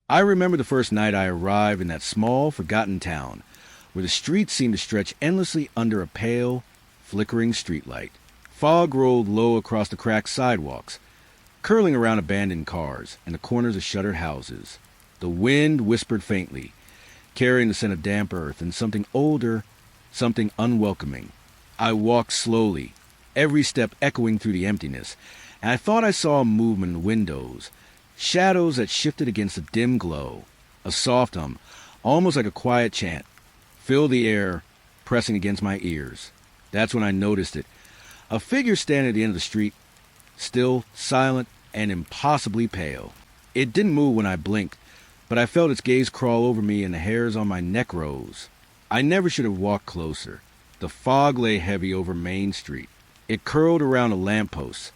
I remember the first night I arrived in that small, forgotten town, where the streets seemed to stretch endlessly under a pale, flickering streetlight. Fog rolled low across the cracked sidewalks, curling around abandoned cars and the corners of shuttered houses. The wind whispered faintly, carrying the scent of damp earth and something older, something unwelcoming. I walked slowly, every step echoing through the emptiness, and I thought I saw a movement in the windows, shadows that shifted against the dim glow. A soft hum, almost like a quiet chant, filled the air, pressing against my ears. That's when I noticed it. A figure standing at the end of the street, still, silent, and impossibly pale. It didn't move when I blinked, but I felt its gaze crawl over me and the hairs on my neck rose. I never should have walked closer. The fog lay heavy over Main Street. It curled around a lamppost,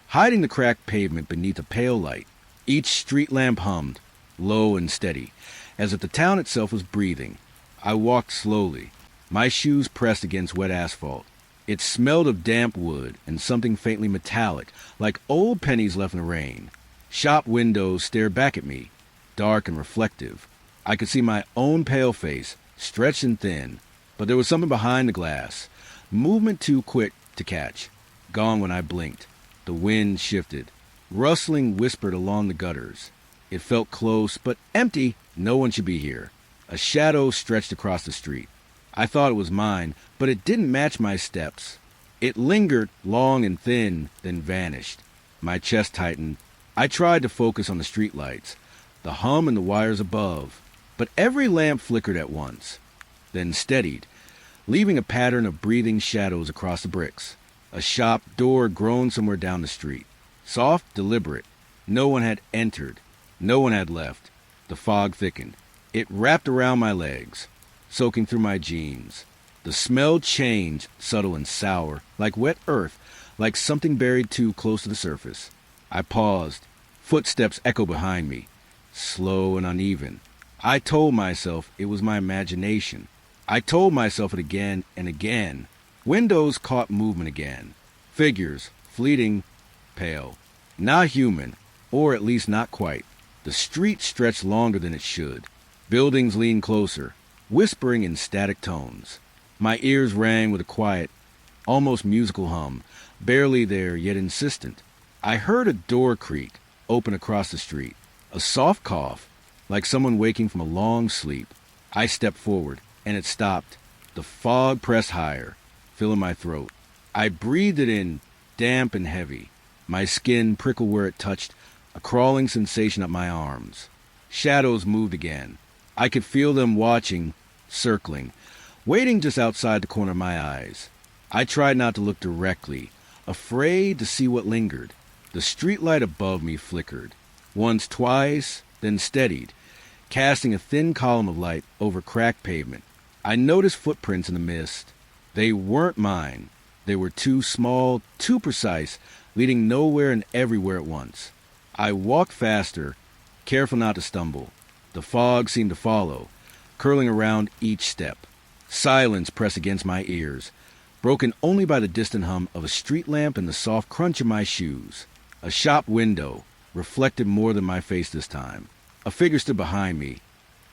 hiding the cracked pavement beneath a pale light. Each street lamp hummed, low and steady, as if the town itself was breathing. I walked slowly, my shoes pressed against wet asphalt. It smelled of damp wood and something faintly metallic, like old pennies left in the rain. Shop windows stared back at me, dark and reflective. I could see my own pale face, stretched and thin, but there was something behind the glass, movement too quick to catch. Gone when I blinked. The wind shifted. Rustling whispered along the gutters. It felt close, but empty. No one should be here. A shadow stretched across the street. I thought it was mine, but it didn't match my steps. It lingered, long and thin, then vanished. My chest tightened. I tried to focus on the streetlights, the hum and the wires above, but every lamp flickered at once, then steadied, leaving a pattern of breathing shadows across the bricks. A shop door groaned somewhere down the street. Soft, deliberate. No one had entered. No one had left. The fog thickened. It wrapped around my legs, soaking through my jeans. The smell changed, subtle and sour, like wet earth, like something buried too close to the surface. I paused. Footsteps echoed behind me, slow and uneven. I told myself it was my imagination. I told myself it again and again. Windows caught movement again. Figures, fleeting, pale. Not human, or at least not quite. The street stretched longer than it should. Buildings leaned closer, whispering in static tones. My ears rang with a quiet, almost musical hum, barely there yet insistent. I heard a door creak, open across the street. A soft cough, like someone waking from a long sleep. I stepped forward, and it stopped. The fog pressed higher, filling my throat. I breathed it in, damp and heavy. My skin prickled where it touched, a crawling sensation up my arms. Shadows moved again. I could feel them watching, circling, waiting just outside the corner of my eyes. I tried not to look directly, afraid to see what lingered. The streetlight above me flickered, once, twice, then steadied, casting a thin column of light over cracked pavement. I noticed footprints in the mist. They weren't mine. They were too small, too precise, leading nowhere and everywhere at once. I walked faster, careful not to stumble. The fog seemed to follow, curling around each step. Silence pressed against my ears, broken only by the distant hum of a street lamp and the soft crunch of my shoes. A shop window reflected more than my face this time. A figure stood behind me,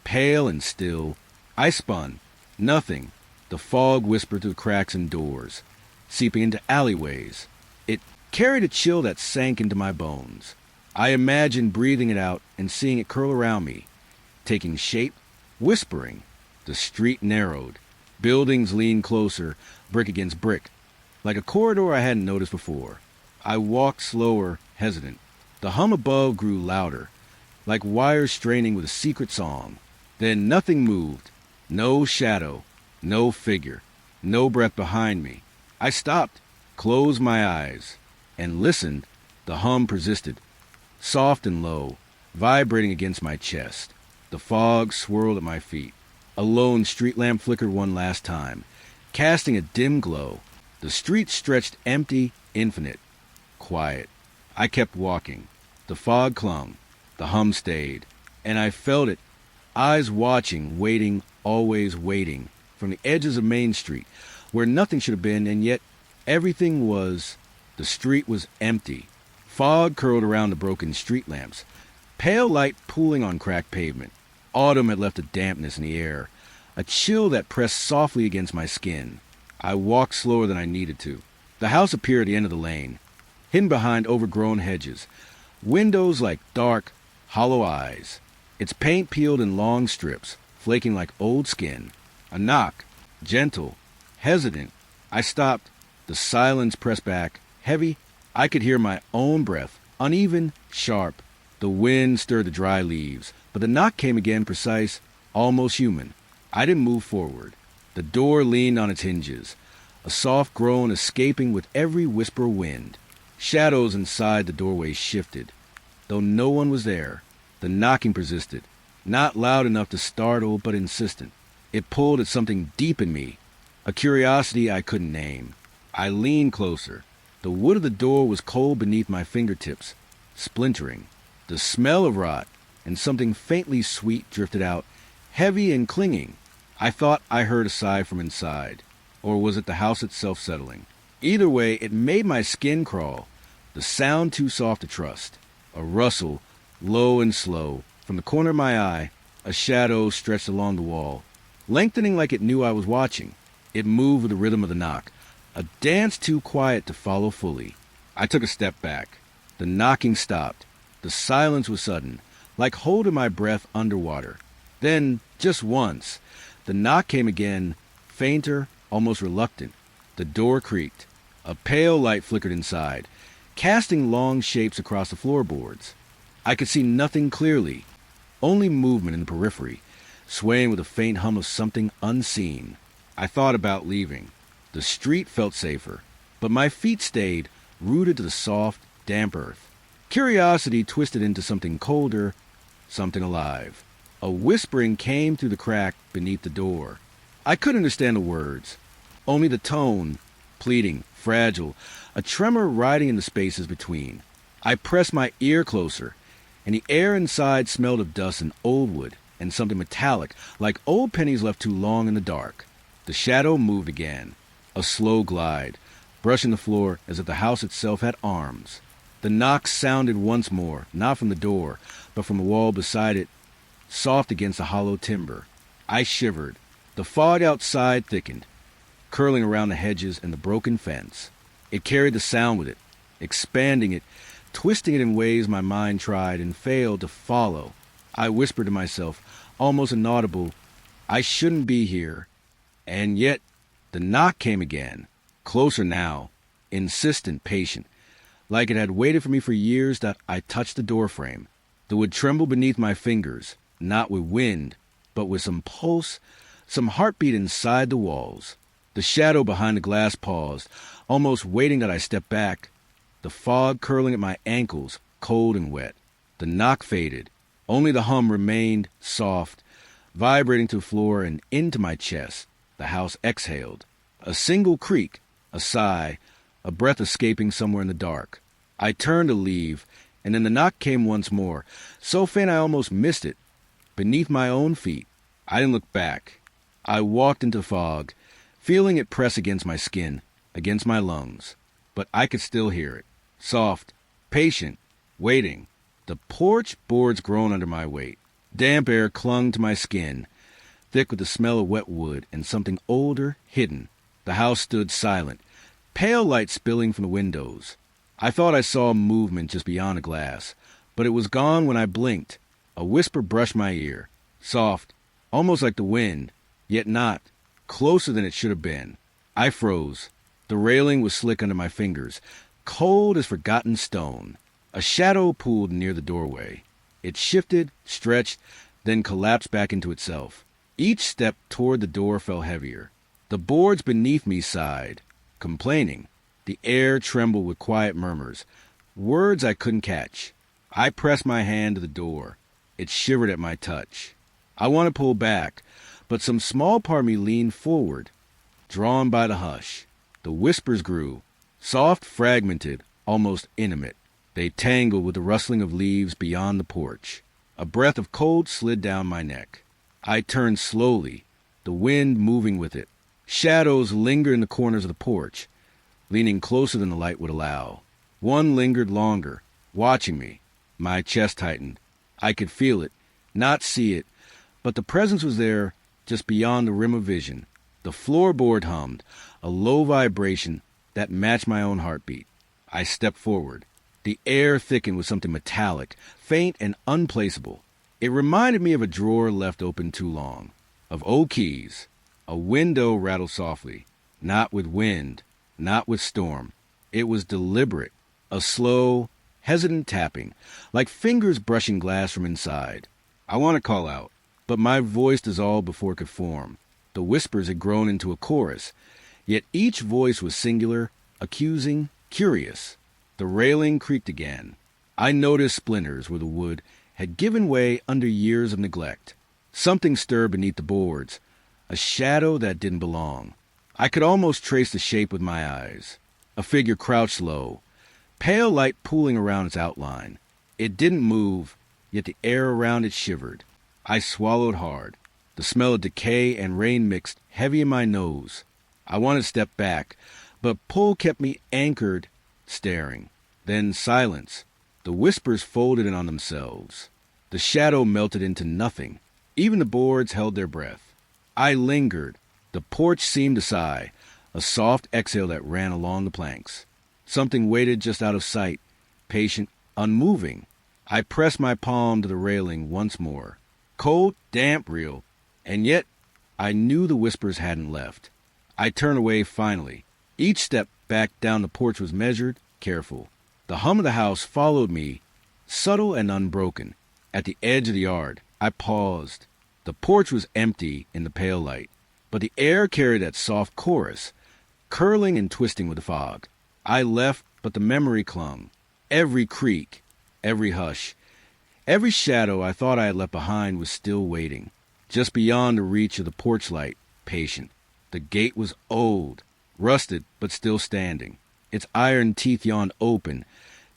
pale and still. I spun. Nothing. The fog whispered through the cracks and doors, seeping into alleyways. It carried a chill that sank into my bones. I imagined breathing it out and seeing it curl around me, taking shape, whispering. The street narrowed. Buildings leaned closer, brick against brick, like a corridor I hadn't noticed before. I walked slower, hesitant. The hum above grew louder, like wires straining with a secret song. Then nothing moved. No shadow, no figure, no breath behind me. I stopped, closed my eyes, and listened. The hum persisted, soft and low, vibrating against my chest. The fog swirled at my feet. A lone street lamp flickered one last time, casting a dim glow. The street stretched empty, infinite, quiet. I kept walking. The fog clung. The hum stayed. And I felt it. Eyes watching, waiting, always waiting. From the edges of Main Street, where nothing should have been, and yet everything was. The street was empty. Fog curled around the broken street lamps, Pale light pooling on cracked pavement. Autumn had left a dampness in the air, a chill that pressed softly against my skin. I walked slower than I needed to. The house appeared at the end of the lane, hidden behind overgrown hedges, windows like dark, hollow eyes, its paint peeled in long strips, flaking like old skin. A knock, gentle, hesitant. I stopped. The silence pressed back, heavy. I could hear my own breath, uneven, sharp. The wind stirred the dry leaves, but the knock came again, precise, almost human. I didn't move forward. The door leaned on its hinges, a soft groan escaping with every whisper of wind. Shadows inside the doorway shifted. Though no one was there, the knocking persisted, not loud enough to startle, but insistent. It pulled at something deep in me, a curiosity I couldn't name. I leaned closer. The wood of the door was cold beneath my fingertips, splintering. The smell of rot and something faintly sweet drifted out, heavy and clinging. I thought I heard a sigh from inside, or was it the house itself settling? Either way, it made my skin crawl, the sound too soft to trust. A rustle, low and slow. From the corner of my eye, a shadow stretched along the wall, lengthening like it knew I was watching. It moved with the rhythm of the knock, a dance too quiet to follow fully. I took a step back. The knocking stopped. The silence was sudden, like holding my breath underwater. Then, just once, the knock came again, fainter, almost reluctant. The door creaked. A pale light flickered inside, casting long shapes across the floorboards. I could see nothing clearly, only movement in the periphery, swaying with a faint hum of something unseen. I thought about leaving. The street felt safer, but my feet stayed, rooted to the soft, damp earth. Curiosity twisted into something colder, something alive. A whispering came through the crack beneath the door. I couldn't understand the words, only the tone, pleading, fragile, a tremor riding in the spaces between. I pressed my ear closer, and the air inside smelled of dust and old wood and something metallic, like old pennies left too long in the dark. The shadow moved again, a slow glide, brushing the floor as if the house itself had arms. The knock sounded once more, not from the door, but from the wall beside it, soft against the hollow timber. I shivered. The fog outside thickened, curling around the hedges and the broken fence. It carried the sound with it, expanding it, twisting it in ways my mind tried and failed to follow. I whispered to myself, almost inaudible, I shouldn't be here. And yet, the knock came again, closer now, insistent, patient, like it had waited for me for years that I touched the doorframe. The wood trembled beneath my fingers, not with wind, but with some pulse, some heartbeat inside the walls. The shadow behind the glass paused, almost waiting that I step back, the fog curling at my ankles, cold and wet. The knock faded. Only the hum remained, soft, vibrating to the floor and into my chest. The house exhaled. A single creak, a sigh, a breath escaping somewhere in the dark. I turned to leave, and then the knock came once more, so faint I almost missed it. Beneath my own feet, I didn't look back. I walked into the fog, feeling it press against my skin, against my lungs. But I could still hear it, soft, patient, waiting. The porch boards groaned under my weight. Damp air clung to my skin, thick with the smell of wet wood and something older, hidden. The house stood silent, pale light spilling from the windows. I thought I saw movement just beyond the glass, but it was gone when I blinked. A whisper brushed my ear, soft, almost like the wind, yet not, closer than it should have been. I froze. The railing was slick under my fingers, cold as forgotten stone. A shadow pooled near the doorway. It shifted, stretched, then collapsed back into itself. Each step toward the door fell heavier. The boards beneath me sighed, complaining. The air trembled with quiet murmurs, words I couldn't catch. I pressed my hand to the door. It shivered at my touch. I wanted to pull back, but some small part of me leaned forward, drawn by the hush. The whispers grew, soft, fragmented, almost intimate. They tangled with the rustling of leaves beyond the porch. A breath of cold slid down my neck. I turned slowly, the wind moving with it. Shadows lingered in the corners of the porch, leaning closer than the light would allow. One lingered longer, watching me. My chest tightened. I could feel it, not see it, but the presence was there just beyond the rim of vision. The floorboard hummed, a low vibration that matched my own heartbeat. I stepped forward. The air thickened with something metallic, faint and unplaceable. It reminded me of a drawer left open too long, of old keys. A window rattled softly, not with wind, not with storm. It was deliberate, a slow, hesitant tapping, like fingers brushing glass from inside. I want to call out, but my voice dissolved before it could form. The whispers had grown into a chorus, yet each voice was singular, accusing, curious. The railing creaked again. I noticed splinters where the wood had given way under years of neglect. Something stirred beneath the boards, a shadow that didn't belong. I could almost trace the shape with my eyes. A figure crouched low, pale light pooling around its outline. It didn't move, yet the air around it shivered. I swallowed hard. The smell of decay and rain mixed heavy in my nose. I wanted to step back, but pull kept me anchored, staring. Then silence. The whispers folded in on themselves. The shadow melted into nothing. Even the boards held their breath. I lingered. The porch seemed to sigh, a soft exhale that ran along the planks. Something waited just out of sight, patient, unmoving. I pressed my palm to the railing once more. Cold, damp, real. And yet, I knew the whispers hadn't left. I turned away finally. Each step back down the porch was measured, careful. The hum of the house followed me, subtle and unbroken. At the edge of the yard, I paused. The porch was empty in the pale light, but the air carried that soft chorus, curling and twisting with the fog. I left, but the memory clung. Every creak, every hush, every shadow I thought I had left behind was still waiting, just beyond the reach of the porch light, patient. The gate was old, rusted, but still standing. Its iron teeth yawned open,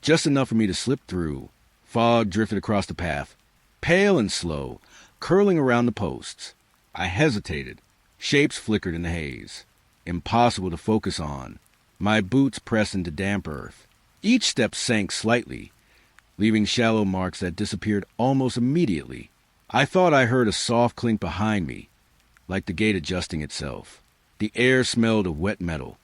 just enough for me to slip through. Fog drifted across the path, pale and slow, curling around the posts. I hesitated. Shapes flickered in the haze, impossible to focus on. My boots pressed into damp earth. Each step sank slightly, leaving shallow marks that disappeared almost immediately. I thought I heard a soft clink behind me, like the gate adjusting itself. The air smelled of wet metal,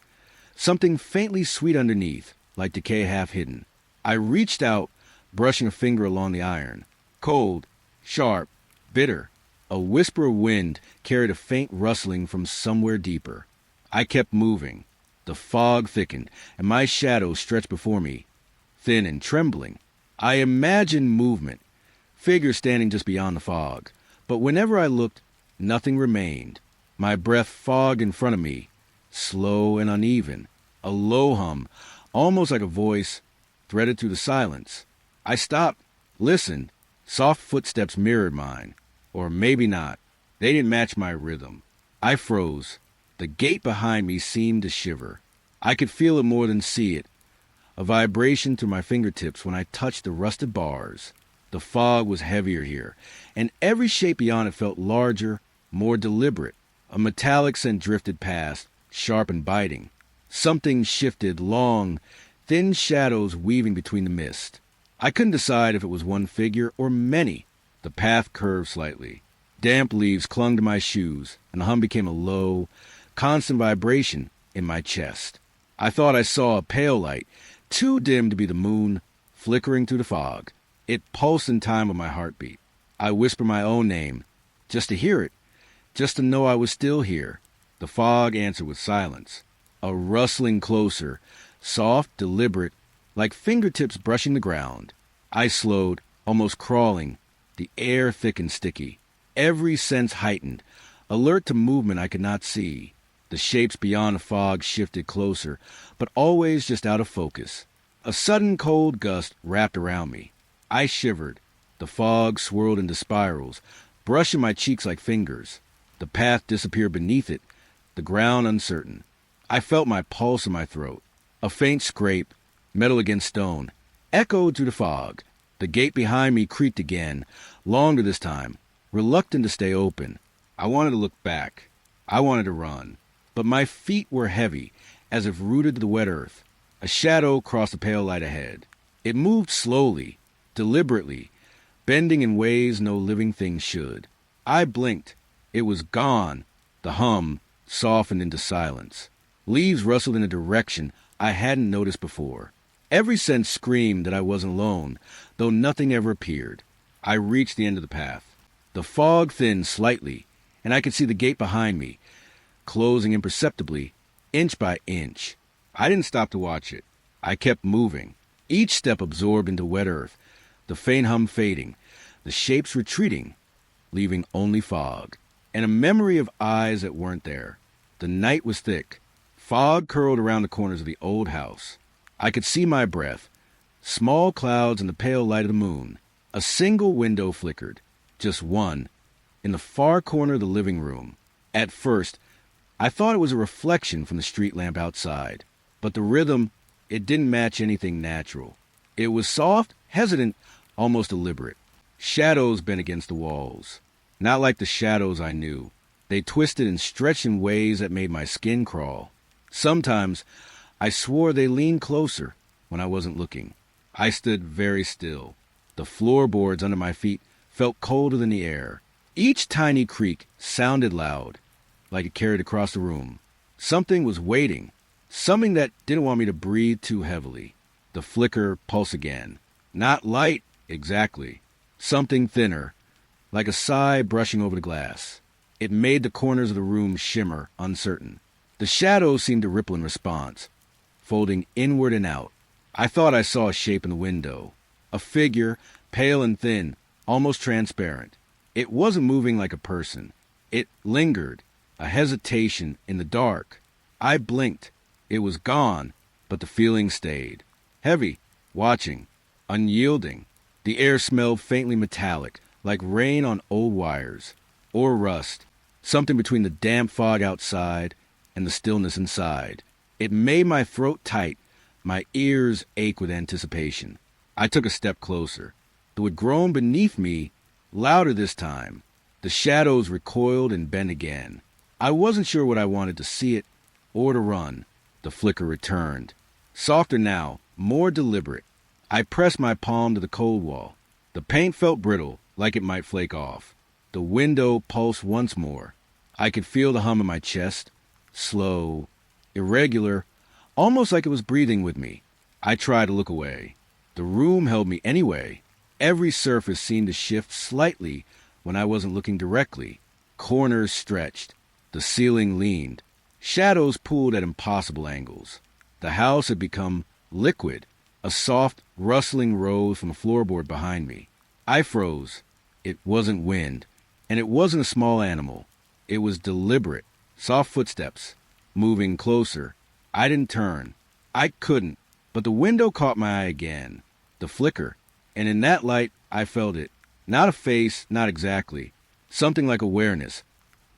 something faintly sweet underneath, like decay half hidden. I reached out, brushing a finger along the iron. Cold, sharp, bitter. A whisper of wind carried a faint rustling from somewhere deeper. I kept moving. The fog thickened, and my shadow stretched before me, thin and trembling. I imagined movement, figures standing just beyond the fog. But whenever I looked, nothing remained. My breath fogged in front of me, slow and uneven. A low hum, almost like a voice, threaded through the silence. I stopped, listened. Soft footsteps mirrored mine. Or maybe not. They didn't match my rhythm. I froze. The gate behind me seemed to shiver. I could feel it more than see it, a vibration through my fingertips when I touched the rusted bars. The fog was heavier here, and every shape beyond it felt larger, more deliberate. A metallic scent drifted past, sharp and biting. Something shifted, long, thin shadows weaving between the mist. I couldn't decide if it was one figure or many. The path curved slightly. Damp leaves clung to my shoes, and the hum became a low, constant vibration in my chest. I thought I saw a pale light, too dim to be the moon, flickering through the fog. It pulsed in time with my heartbeat. I whispered my own name, just to hear it, just to know I was still here. The fog answered with silence. A rustling closer, soft, deliberate, like fingertips brushing the ground. I slowed, almost crawling. The air thick and sticky. Every sense heightened, alert to movement I could not see. The shapes beyond the fog shifted closer, but always just out of focus. A sudden cold gust wrapped around me. I shivered. The fog swirled into spirals, brushing my cheeks like fingers. The path disappeared beneath it, the ground uncertain. I felt my pulse in my throat. A faint scrape, metal against stone, echoed through the fog. The gate behind me creaked again, longer this time, reluctant to stay open. I wanted to look back. I wanted to run. But my feet were heavy, as if rooted to the wet earth. A shadow crossed the pale light ahead. It moved slowly, deliberately, bending in ways no living thing should. I blinked. It was gone. The hum softened into silence. Leaves rustled in a direction I hadn't noticed before. Every sense screamed that I wasn't alone, though nothing ever appeared. I reached the end of the path. The fog thinned slightly, and I could see the gate behind me, closing imperceptibly, inch by inch. I didn't stop to watch it. I kept moving, each step absorbed into wet earth, the faint hum fading, the shapes retreating, leaving only fog, and a memory of eyes that weren't there. The night was thick. Fog curled around the corners of the old house. I could see my breath, small clouds in the pale light of the moon. A single window flickered, just one, in the far corner of the living room. At first, I thought it was a reflection from the street lamp outside, but the rhythm, it didn't match anything natural. It was soft, hesitant, almost deliberate. Shadows bent against the walls, not like the shadows I knew. They twisted and stretched in ways that made my skin crawl. Sometimes I swore they leaned closer when I wasn't looking. I stood very still. The floorboards under my feet felt colder than the air. Each tiny creak sounded loud, like it carried across the room. Something was waiting, something that didn't want me to breathe too heavily. The flicker pulse again. Not light, exactly. Something thinner, like a sigh brushing over the glass. It made the corners of the room shimmer, uncertain. The shadows seemed to ripple in response, folding inward and out. I thought I saw a shape in the window. A figure, pale and thin, almost transparent. It wasn't moving like a person. It lingered, a hesitation in the dark. I blinked. It was gone, but the feeling stayed. Heavy, watching, unyielding. The air smelled faintly metallic, like rain on old wires, or rust, something between the damp fog outside and the stillness inside. It made my throat tight, my ears ache with anticipation. I took a step closer. Though it groaned beneath me, louder this time. The shadows recoiled and bent again. I wasn't sure what I wanted to see it or to run. The flicker returned. Softer now, more deliberate. I pressed my palm to the cold wall. The paint felt brittle, like it might flake off. The window pulsed once more. I could feel the hum in my chest, slow, irregular, almost like it was breathing with me. I tried to look away. The room held me anyway. Every surface seemed to shift slightly when I wasn't looking directly. Corners stretched. The ceiling leaned. Shadows pulled at impossible angles. The house had become liquid. A soft, rustling rose from the floorboard behind me. I froze. It wasn't wind, and it wasn't a small animal. It was deliberate. Soft footsteps, moving closer. I didn't turn. I couldn't. But the window caught my eye again. The flicker. And in that light, I felt it. Not a face, not exactly. Something like awareness.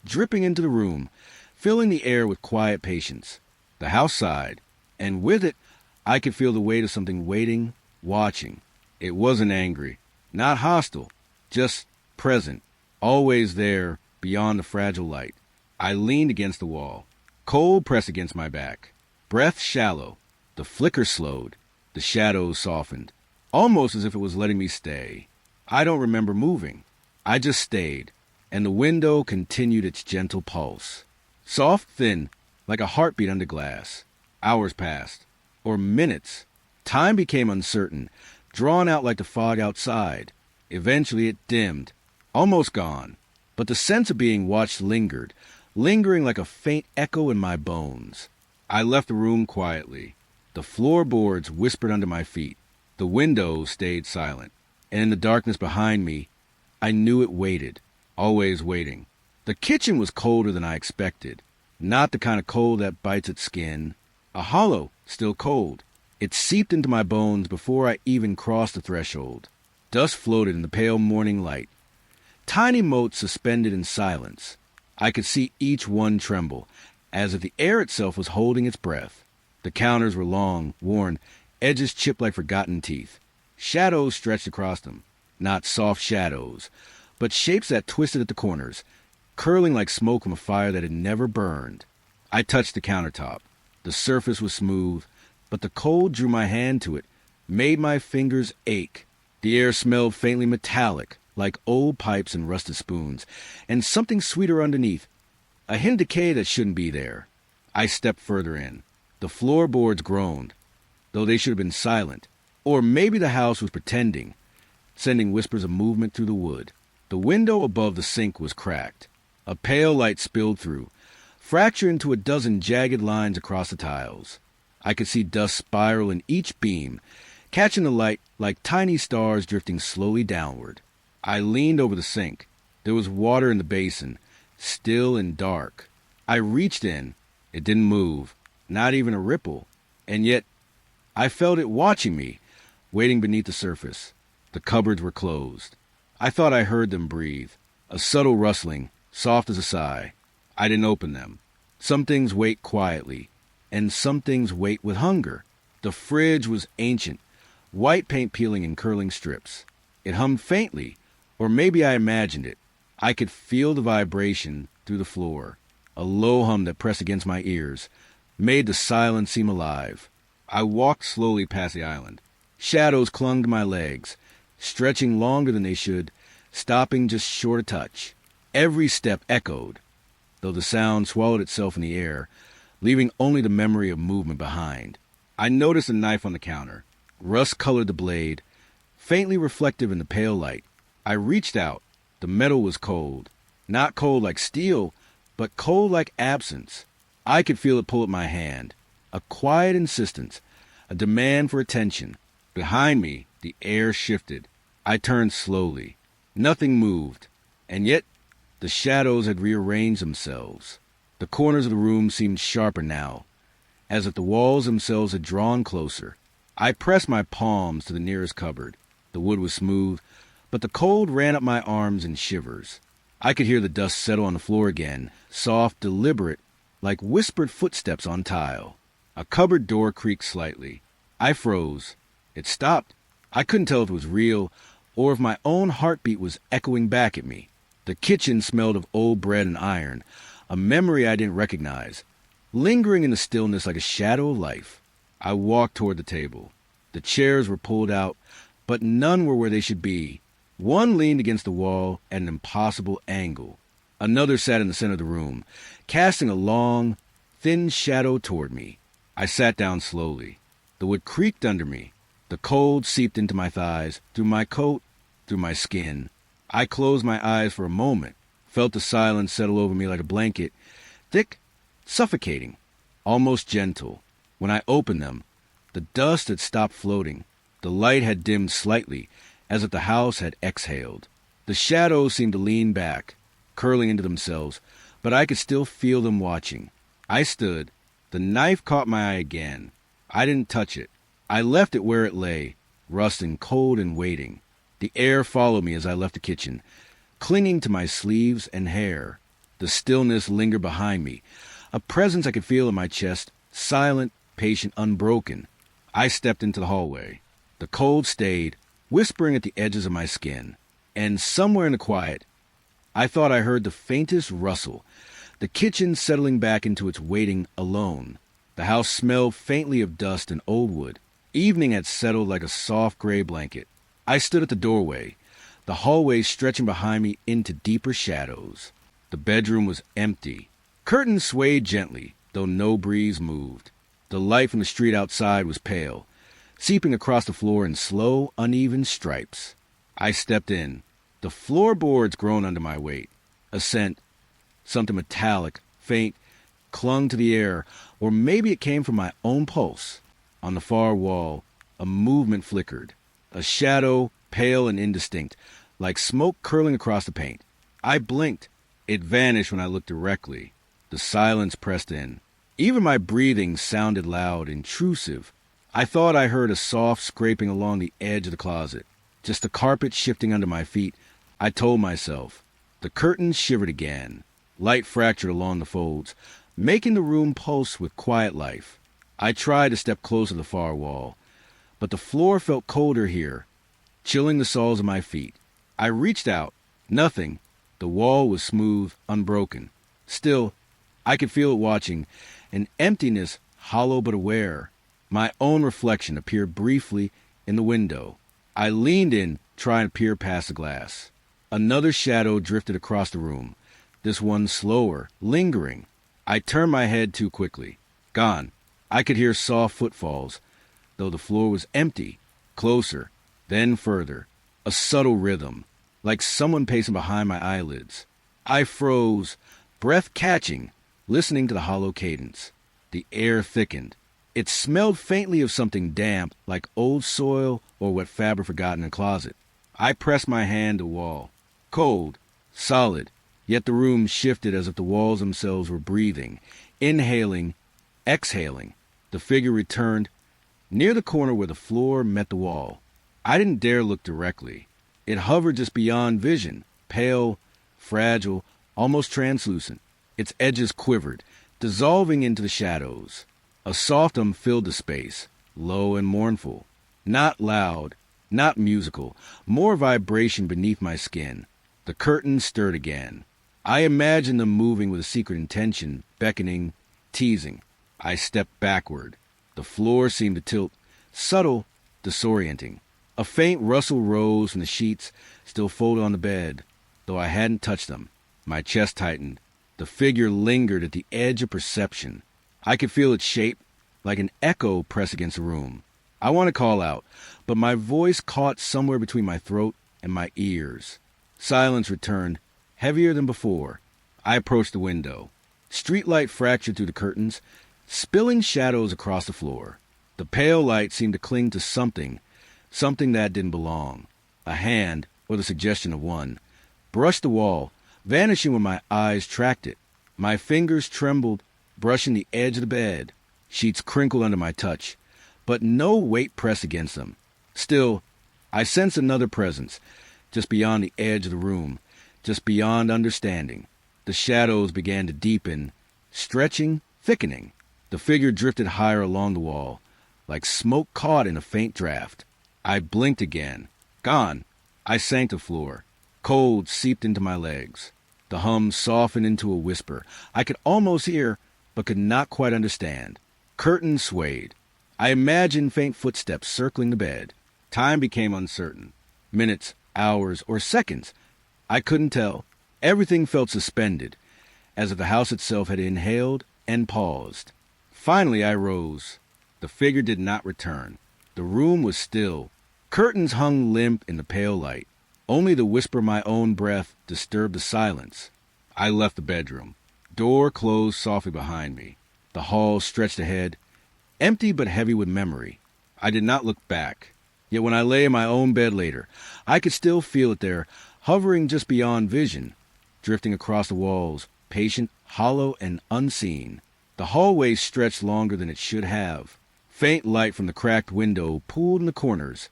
Dripping into the room, filling the air with quiet patience. The house sighed. And with it, I could feel the weight of something waiting, watching. It wasn't angry. Not hostile. Just present. Always there, beyond the fragile light. I leaned against the wall. Cold pressed against my back. Breath shallow. The flicker slowed. The shadows softened. Almost as if it was letting me stay. I don't remember moving. I just stayed. And the window continued its gentle pulse. Soft, thin, like a heartbeat under glass. Hours passed. Or minutes. Time became uncertain, drawn out like the fog outside. Eventually it dimmed. Almost gone. But the sense of being watched lingered, lingering like a faint echo in my bones. I left the room quietly. The floorboards whispered under my feet. The window stayed silent. And in the darkness behind me, I knew it waited, always waiting. The kitchen was colder than I expected. Not the kind of cold that bites at skin. A hollow, still cold. It seeped into my bones before I even crossed the threshold. Dust floated in the pale morning light. Tiny motes suspended in silence. I could see each one tremble, as if the air itself was holding its breath. The counters were long, worn, edges chipped like forgotten teeth. Shadows stretched across them. Not soft shadows, but shapes that twisted at the corners, curling like smoke from a fire that had never burned. I touched the countertop. The surface was smooth, but the cold drew my hand to it, made my fingers ache. The air smelled faintly metallic, like old pipes and rusted spoons, and something sweeter underneath, a hint of decay that shouldn't be there. I stepped further in. The floorboards groaned, though they should have been silent. Or maybe the house was pretending, sending whispers of movement through the wood. The window above the sink was cracked. A pale light spilled through, fractured into a dozen jagged lines across the tiles. I could see dust spiral in each beam, catching the light like tiny stars drifting slowly downward. I leaned over the sink. There was water in the basin, still and dark. I reached in. It didn't move, not even a ripple. And yet, I felt it watching me, waiting beneath the surface. The cupboards were closed. I thought I heard them breathe, a subtle rustling, soft as a sigh. I didn't open them. Some things wait quietly, and some things wait with hunger. The fridge was ancient, white paint peeling in curling strips. It hummed faintly, or maybe I imagined it. I could feel the vibration through the floor, a low hum that pressed against my ears, made the silence seem alive. I walked slowly past the island. Shadows clung to my legs, stretching longer than they should, stopping just short of touch. Every step echoed, though the sound swallowed itself in the air, leaving only the memory of movement behind. I noticed a knife on the counter. Rust colored the blade, faintly reflective in the pale light. I reached out. The metal was cold. Not cold like steel, but cold like absence. I could feel it pull at my hand. A quiet insistence, a demand for attention. Behind me, the air shifted. I turned slowly. Nothing moved, and yet the shadows had rearranged themselves. The corners of the room seemed sharper now, as if the walls themselves had drawn closer. I pressed my palms to the nearest cupboard. The wood was smooth, but the cold ran up my arms in shivers. I could hear the dust settle on the floor again, soft, deliberate, like whispered footsteps on tile. A cupboard door creaked slightly. I froze. It stopped. I couldn't tell if it was real or if my own heartbeat was echoing back at me. The kitchen smelled of old bread and iron, a memory I didn't recognize, lingering in the stillness like a shadow of life. I walked toward the table. The chairs were pulled out, but none were where they should be. One leaned against the wall at an impossible angle. Another sat in the center of the room, casting a long, thin shadow toward me. I sat down slowly. The wood creaked under me. The cold seeped into my thighs, through my coat, through my skin. I closed my eyes for a moment, felt the silence settle over me like a blanket, thick, suffocating, almost gentle. When I opened them, the dust had stopped floating. The light had dimmed slightly, as if the house had exhaled. The shadows seemed to lean back, curling into themselves, but I could still feel them watching. I stood. The knife caught my eye again. I didn't touch it. I left it where it lay, rusting cold and waiting. The air followed me as I left the kitchen, clinging to my sleeves and hair. The stillness lingered behind me, a presence I could feel in my chest, silent, patient, unbroken. I stepped into the hallway. The cold stayed, whispering at the edges of my skin. And somewhere in the quiet, I thought I heard the faintest rustle, the kitchen settling back into its waiting alone. The house smelled faintly of dust and old wood. Evening had settled like a soft gray blanket. I stood at the doorway, the hallway stretching behind me into deeper shadows. The bedroom was empty. Curtains swayed gently, though no breeze moved. The light from the street outside was pale, seeping across the floor in slow, uneven stripes. I stepped in. The floorboards groaned under my weight. A scent, something metallic, faint, clung to the air, or maybe it came from my own pulse. On the far wall, a movement flickered, a shadow, pale and indistinct, like smoke curling across the paint. I blinked. It vanished when I looked directly. The silence pressed in. Even my breathing sounded loud, intrusive. I thought I heard a soft scraping along the edge of the closet, just the carpet shifting under my feet. I told myself. The curtains shivered again. Light fractured along the folds, making the room pulse with quiet life. I tried to step closer to the far wall, but the floor felt colder here, chilling the soles of my feet. I reached out. Nothing. The wall was smooth, unbroken. Still, I could feel it watching, an emptiness, hollow but aware. My own reflection appeared briefly in the window. I leaned in, trying to peer past the glass. Another shadow drifted across the room, this one slower, lingering. I turned my head too quickly. Gone. I could hear soft footfalls, though the floor was empty. Closer, then further. A subtle rhythm, like someone pacing behind my eyelids. I froze, breath catching, listening to the hollow cadence. The air thickened. It smelled faintly of something damp, like old soil or wet fabric forgotten in a closet. I pressed my hand to the wall. Cold, solid, yet the room shifted as if the walls themselves were breathing, inhaling, exhaling. The figure returned, near the corner where the floor met the wall. I didn't dare look directly. It hovered just beyond vision, pale, fragile, almost translucent. Its edges quivered, dissolving into the shadows. A soft hum filled the space, low and mournful. Not loud, not musical, more vibration beneath my skin. The curtains stirred again. I imagined them moving with a secret intention, beckoning, teasing. I stepped backward. The floor seemed to tilt, subtle, disorienting. A faint rustle rose from the sheets, still folded on the bed, though I hadn't touched them. My chest tightened. The figure lingered at the edge of perception. I could feel its shape, like an echo press against the room. I want to call out, but my voice caught somewhere between my throat and my ears. Silence returned, heavier than before. I approached the window. Streetlight fractured through the curtains, spilling shadows across the floor. The pale light seemed to cling to something that didn't belong. A hand, or the suggestion of one, brushed the wall, vanishing when my eyes tracked it. My fingers trembled, brushing the edge of the bed. Sheets crinkled under my touch, but no weight pressed against them. Still, I sensed another presence, just beyond the edge of the room, just beyond understanding. The shadows began to deepen, stretching, thickening. The figure drifted higher along the wall, like smoke caught in a faint draft. I blinked again. Gone. I sank to the floor. Cold seeped into my legs. The hum softened into a whisper. I could almost hear, but could not quite understand. Curtains swayed. I imagined faint footsteps circling the bed. Time became uncertain. Minutes, hours, or seconds. I couldn't tell. Everything felt suspended, as if the house itself had inhaled and paused. Finally, I rose. The figure did not return. The room was still. Curtains hung limp in the pale light. Only the whisper of my own breath disturbed the silence. I left the bedroom. Door closed softly behind me. The hall stretched ahead, empty but heavy with memory. I did not look back. Yet when I lay in my own bed later, I could still feel it there, hovering just beyond vision, drifting across the walls, patient, hollow, and unseen. The hallway stretched longer than it should have. Faint light from the cracked window pooled in the corners,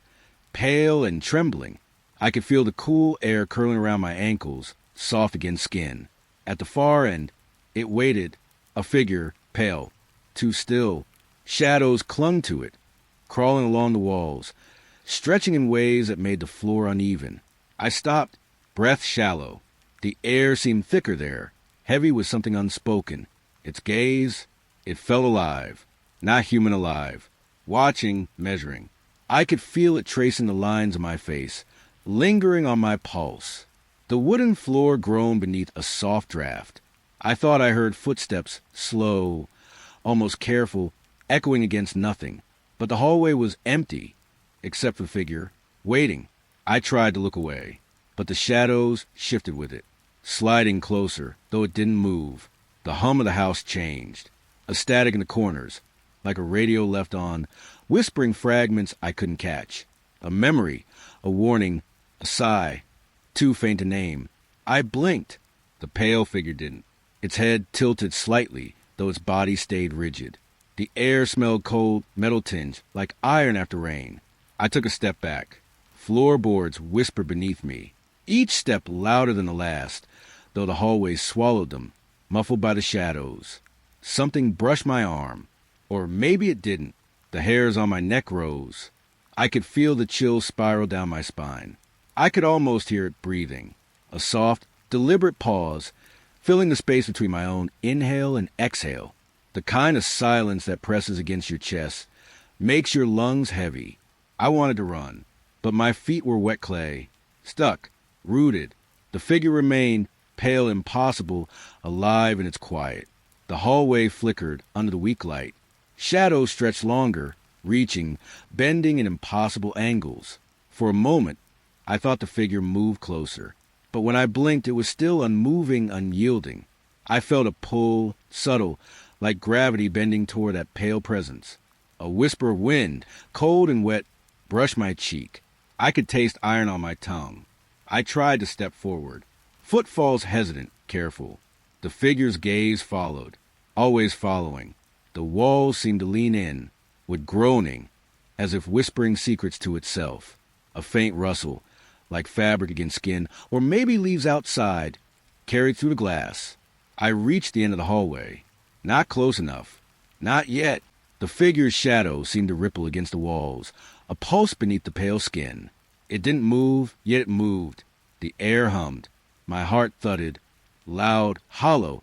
pale and trembling. I could feel the cool air curling around my ankles, soft against skin. At the far end, it waited, a figure, pale, too still. Shadows clung to it, crawling along the walls, stretching in ways that made the floor uneven. I stopped, breath shallow. The air seemed thicker there, heavy with something unspoken. Its gaze, it felt alive, not human alive, watching, measuring. I could feel it tracing the lines of my face, lingering on my pulse. The wooden floor groaned beneath a soft draft. I thought I heard footsteps, slow, almost careful, echoing against nothing. But the hallway was empty, except for the figure, waiting. I tried to look away, but the shadows shifted with it, sliding closer, though it didn't move. The hum of the house changed, a static in the corners, like a radio left on, whispering fragments I couldn't catch. A memory, a warning, a sigh, too faint to name. I blinked. The pale figure didn't. Its head tilted slightly, though its body stayed rigid. The air smelled cold, metal tinged, like iron after rain. I took a step back. Floorboards whispered beneath me, each step louder than the last, though the hallway swallowed them, muffled by the shadows. Something brushed my arm, or maybe it didn't. The hairs on my neck rose. I could feel the chill spiral down my spine. I could almost hear it breathing, a soft, deliberate pause, filling the space between my own inhale and exhale. The kind of silence that presses against your chest, makes your lungs heavy. I wanted to run. but my feet were wet clay, stuck, rooted. The figure remained, pale, impossible, alive in its quiet. The hallway flickered under the weak light. Shadows stretched longer, reaching, bending in impossible angles. For a moment, I thought the figure moved closer, but when I blinked, it was still unmoving, unyielding. I felt a pull, subtle, like gravity bending toward that pale presence. A whisper of wind, cold and wet, brushed my cheek. I could taste iron on my tongue. I tried to step forward. Footfalls hesitant, careful. The figure's gaze followed, always following. The walls seemed to lean in, with groaning, as if whispering secrets to itself. A faint rustle, like fabric against skin, or maybe leaves outside, carried through the glass. I reached the end of the hallway. Not close enough. Not yet. The figure's shadow seemed to ripple against the walls, a pulse beneath the pale skin. It didn't move, yet it moved. The air hummed. My heart thudded, loud, hollow,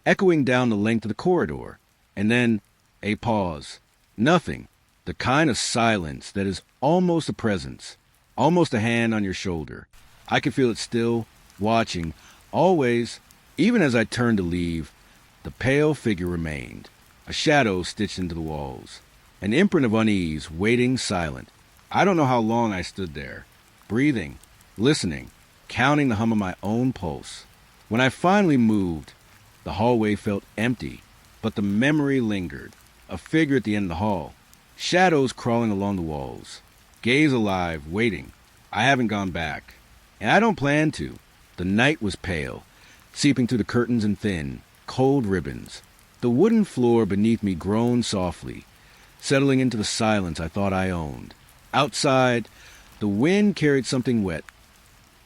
echoing down the length of the corridor. And then a pause. Nothing. The kind of silence that is almost a presence, almost a hand on your shoulder. I could feel it still, watching, always. Even as I turned to leave, the pale figure remained, a shadow stitched into the walls, an imprint of unease, waiting silent. I don't know how long I stood there, breathing, listening, counting the hum of my own pulse. When I finally moved, the hallway felt empty, but the memory lingered. A figure at the end of the hall, shadows crawling along the walls, gaze alive, waiting. I haven't gone back, and I don't plan to. The night was pale, seeping through the curtains and thin, cold ribbons. The wooden floor beneath me groaned softly, settling into the silence I thought I owned. Outside, the wind carried something wet,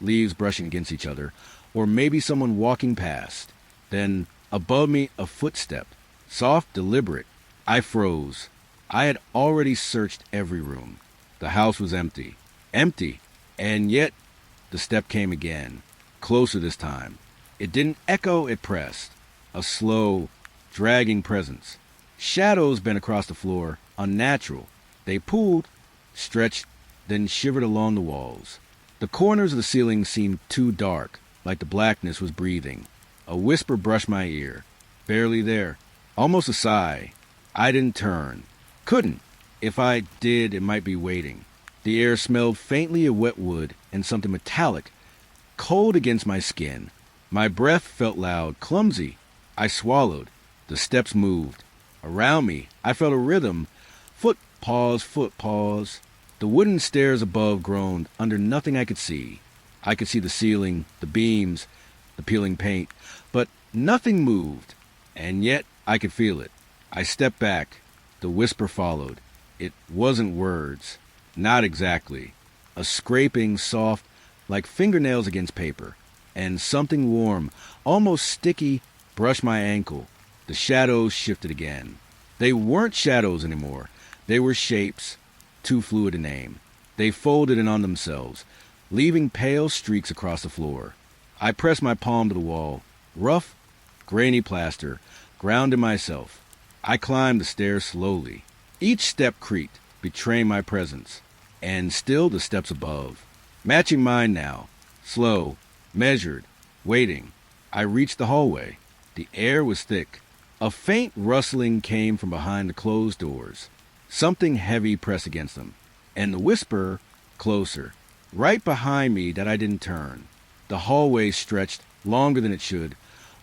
leaves brushing against each other, or maybe someone walking past. Then, above me, a footstep, soft, deliberate. I froze. I had already searched every room. The house was empty. Empty. And yet, the step came again, closer this time. It didn't echo, it pressed. A slow, dragging presence. Shadows bent across the floor, unnatural. They pooled, stretched, then shivered along the walls. The corners of the ceiling seemed too dark, like the blackness was breathing. A whisper brushed my ear. Barely there. Almost a sigh. I didn't turn. Couldn't. If I did, it might be waiting. The air smelled faintly of wet wood and something metallic, cold against my skin. My breath felt loud, clumsy. I swallowed. The steps moved. Around me, I felt a rhythm. Foot pause. The wooden stairs above groaned under nothing I could see. I could see the ceiling, the beams, the peeling paint, but nothing moved. And yet I could feel it. I stepped back. The whisper followed. It wasn't words. Not exactly. A scraping, soft, like fingernails against paper. And something warm, almost sticky, brushed my ankle. The shadows shifted again. They weren't shadows anymore. They were shapes, too fluid to name. They folded in on themselves, leaving pale streaks across the floor. I pressed my palm to the wall. Rough, grainy plaster, grounded myself. I climbed the stairs slowly. Each step creaked, betraying my presence. And still the steps above, matching mine now. Slow, measured, waiting. I reached the hallway. The air was thick. A faint rustling came from behind the closed doors. Something heavy pressed against them. And the whisper, closer, right behind me that I didn't turn. The hallway stretched longer than it should,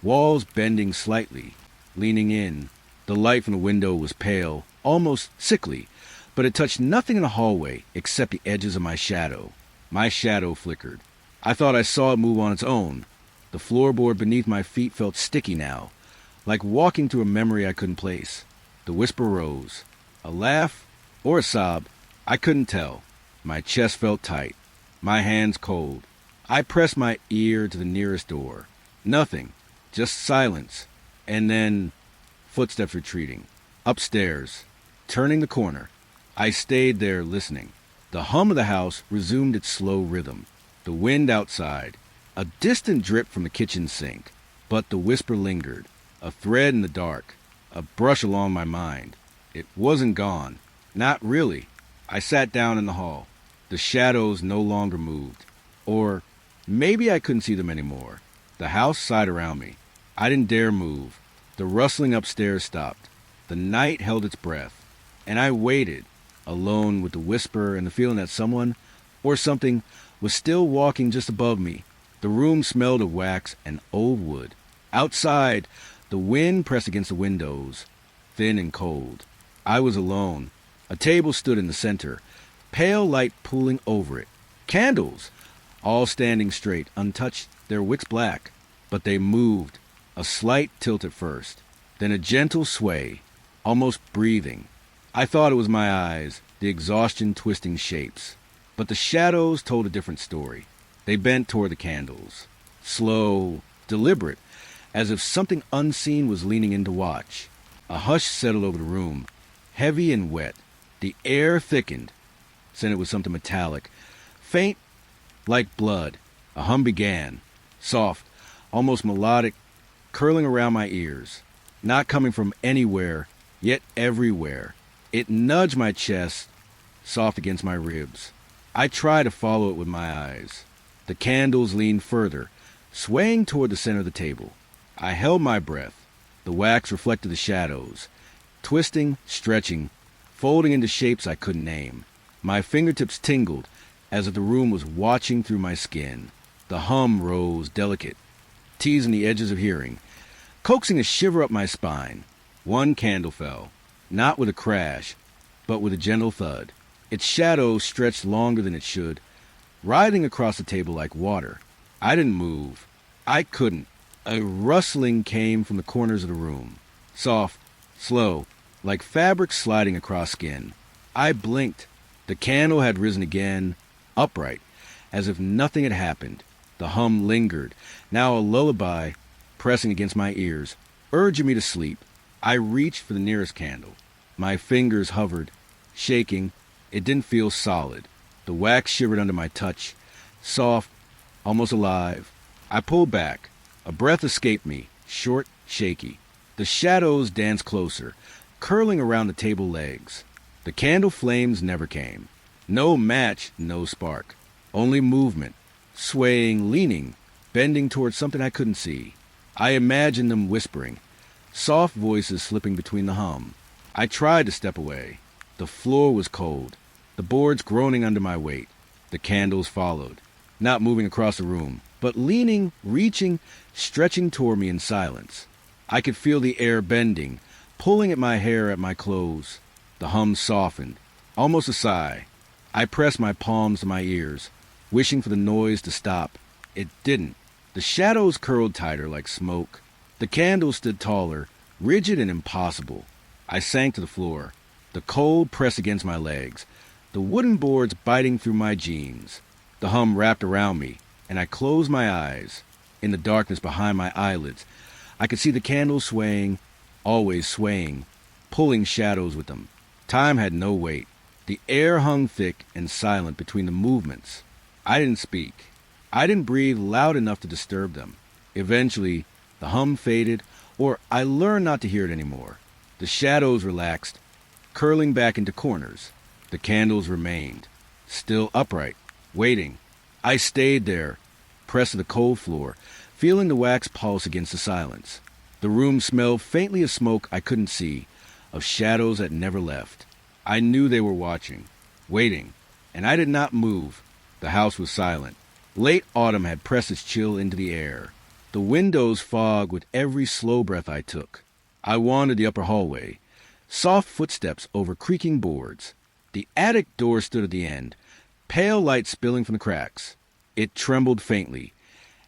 walls bending slightly, leaning in. The light from the window was pale, almost sickly, but it touched nothing in the hallway except the edges of my shadow. My shadow flickered. I thought I saw it move on its own. The floorboard beneath my feet felt sticky now, like walking through a memory I couldn't place. The whisper rose. A laugh or a sob, I couldn't tell. My chest felt tight, my hands cold. I pressed my ear to the nearest door. Nothing, just silence. And then footsteps retreating. Upstairs, turning the corner. I stayed there listening. The hum of the house resumed its slow rhythm. The wind outside, a distant drip from the kitchen sink. But the whisper lingered, a thread in the dark, a brush along my mind. It wasn't gone. Not really. I sat down in the hall. The shadows no longer moved. Or maybe I couldn't see them anymore. The house sighed around me. I didn't dare move. The rustling upstairs stopped. The night held its breath. And I waited, alone with the whisper and the feeling that someone, or something, was still walking just above me. The room smelled of wax and old wood. Outside, the wind pressed against the windows, thin and cold. I was alone. A table stood in the center, pale light pooling over it. Candles, all standing straight, untouched, their wicks black. But they moved, a slight tilt at first, then a gentle sway, almost breathing. I thought it was my eyes, the exhaustion twisting shapes. But the shadows told a different story. They bent toward the candles, slow, deliberate, as if something unseen was leaning in to watch. A hush settled over the room, heavy and wet. The air thickened, scented with something metallic, faint like blood. A hum began, soft, almost melodic, curling around my ears, not coming from anywhere, yet everywhere. It nudged my chest, soft against my ribs. I tried to follow it with my eyes. The candles leaned further, swaying toward the center of the table. I held my breath. The wax reflected the shadows, twisting, stretching, folding into shapes I couldn't name. My fingertips tingled, as if the room was watching through my skin. The hum rose delicate, teasing the edges of hearing, coaxing a shiver up my spine. One candle fell, not with a crash, but with a gentle thud. Its shadow stretched longer than it should, writhing across the table like water. I didn't move. I couldn't. A rustling came from the corners of the room, soft, slow, like fabric sliding across skin. I blinked. The candle had risen again, upright, as if nothing had happened. The hum lingered, now a lullaby pressing against my ears, urging me to sleep. I reached for the nearest candle. My fingers hovered, shaking. It didn't feel solid. The wax shivered under my touch, soft, almost alive. I pulled back. A breath escaped me, short, shaky. The shadows danced closer, curling around the table legs. The candle flames never came. No match, no spark. Only movement, swaying, leaning, bending towards something I couldn't see. I imagined them whispering, soft voices slipping between the hum. I tried to step away. The floor was cold, the boards groaning under my weight. The candles followed, not moving across the room, but leaning, reaching, stretching toward me in silence. I could feel the air bending, pulling at my hair, at my clothes. The hum softened, almost a sigh. I pressed my palms to my ears, wishing for the noise to stop. It didn't. The shadows curled tighter like smoke. The candles stood taller, rigid and impossible. I sank to the floor, the cold pressed against my legs, the wooden boards biting through my jeans. The hum wrapped around me, and I closed my eyes. In the darkness behind my eyelids, I could see the candles swaying, always swaying, pulling shadows with them. Time had no weight. The air hung thick and silent between the movements. I didn't speak. I didn't breathe loud enough to disturb them. Eventually, the hum faded, or I learned not to hear it anymore. The shadows relaxed, curling back into corners. The candles remained, still upright, waiting. I stayed there, pressed to the cold floor, feeling the wax pulse against the silence. The room smelled faintly of smoke I couldn't see, of shadows that never left. I knew they were watching, waiting, and I did not move. The house was silent. Late autumn had pressed its chill into the air. The windows fogged with every slow breath I took. I wandered the upper hallway, soft footsteps over creaking boards. The attic door stood at the end, pale light spilling from the cracks. It trembled faintly,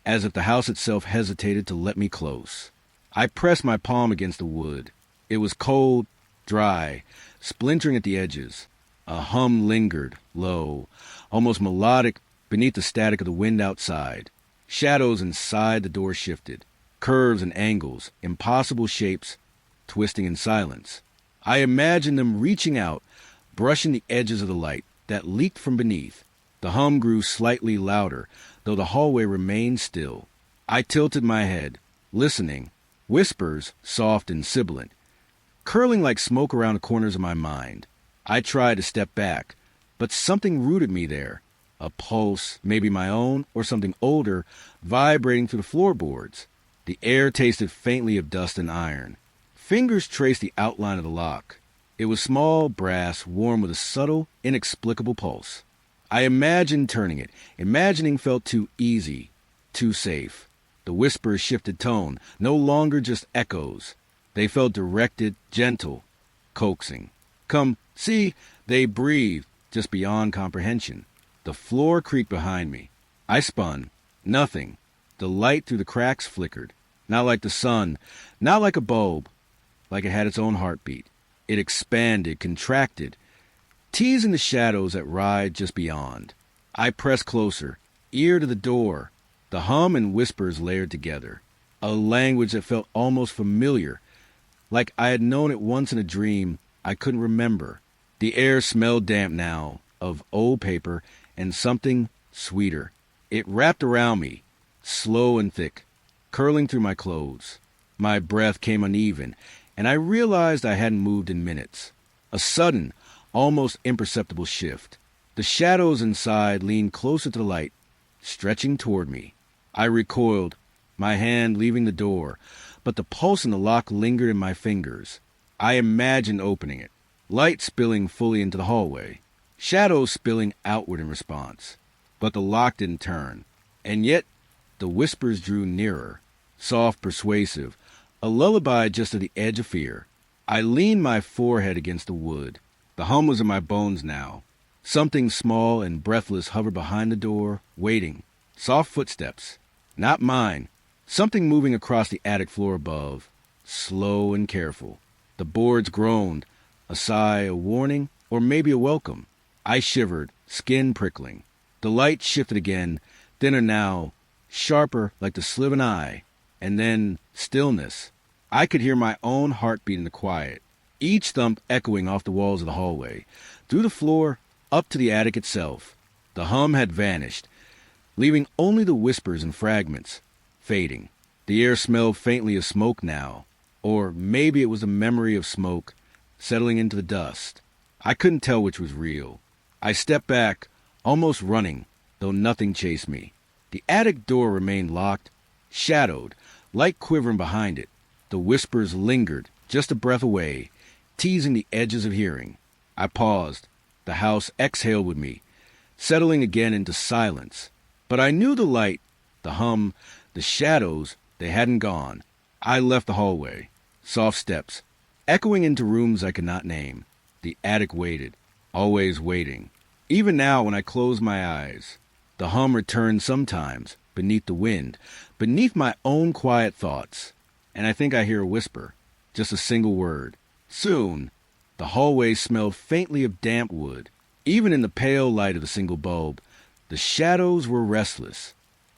as if the house itself hesitated to let me close. I pressed my palm against the wood. It was cold, dry, splintering at the edges. A hum lingered, low, almost melodic, beneath the static of the wind outside. Shadows inside the door shifted, curves and angles, impossible shapes, twisting in silence. I imagined them reaching out, brushing the edges of the light that leaked from beneath. The hum grew slightly louder, though the hallway remained still. I tilted my head, listening, whispers, soft and sibilant, curling like smoke around the corners of my mind. I tried to step back, but something rooted me there. A pulse, maybe my own, or something older, vibrating through the floorboards. The air tasted faintly of dust and iron. Fingers traced the outline of the lock. It was small, brass, warm with a subtle, inexplicable pulse. I imagined turning it. Imagining felt too easy, too safe. The whispers shifted tone, no longer just echoes. They felt directed, gentle, coaxing. Come, see, they breathed, just beyond comprehension. The floor creaked behind me. I spun. Nothing. The light through the cracks flickered. Not like the sun, not like a bulb, like it had its own heartbeat. It expanded, contracted, teasing the shadows that ride just beyond. I pressed closer, ear to the door. The hum and whispers layered together. A language that felt almost familiar, like I had known it once in a dream I couldn't remember. The air smelled damp now, of old paper and something sweeter. It wrapped around me, slow and thick, curling through my clothes. My breath came uneven, and I realized I hadn't moved in minutes. A sudden, almost imperceptible shift. The shadows inside leaned closer to the light, stretching toward me. I recoiled, my hand leaving the door, but the pulse in the lock lingered in my fingers. I imagined opening it, light spilling fully into the hallway, shadows spilling outward in response. But the lock didn't turn, and yet the whispers drew nearer, soft, persuasive, a lullaby just at the edge of fear. I leaned my forehead against the wood. The hum was in my bones now. Something small and breathless hovered behind the door, waiting. Soft footsteps. Not mine. Something moving across the attic floor above. Slow and careful. The boards groaned. A sigh, a warning, or maybe a welcome. I shivered, skin prickling. The light shifted again, thinner now, sharper like the slit of an eye. And then stillness. I could hear my own heartbeat in the quiet, each thump echoing off the walls of the hallway, through the floor, up to the attic itself. The hum had vanished, leaving only the whispers and fragments, fading. The air smelled faintly of smoke now, or maybe it was the memory of smoke settling into the dust. I couldn't tell which was real. I stepped back, almost running, though nothing chased me. The attic door remained locked, shadowed, light quivering behind it. The whispers lingered, just a breath away, teasing the edges of hearing. I paused. The house exhaled with me, settling again into silence. But I knew the light, the hum, the shadows, they hadn't gone. I left the hallway. Soft steps, echoing into rooms I could not name. The attic waited, always waiting. Even now when I close my eyes, the hum returns sometimes, beneath the wind, beneath my own quiet thoughts. And I think I hear a whisper, just a single word. Soon. The hallway smelled faintly of damp wood. Even in the pale light of the single bulb, the shadows were restless.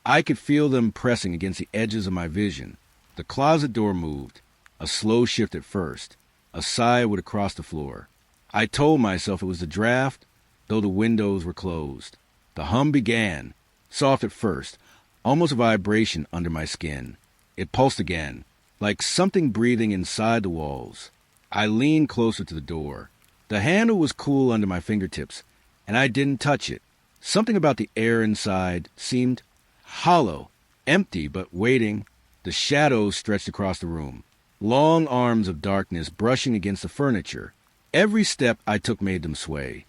I could feel them pressing against the edges of my vision. The closet door moved, a slow shift at first. A sigh would across the floor. I told myself it was the draft, though the windows were closed. The hum began, soft at first, almost a vibration under my skin. It pulsed again, like something breathing inside the walls. I leaned closer to the door. The handle was cool under my fingertips, and I didn't touch it. Something about the air inside seemed hollow, empty, but waiting. The shadows stretched across the room, long arms of darkness brushing against the furniture. Every step I took made them sway,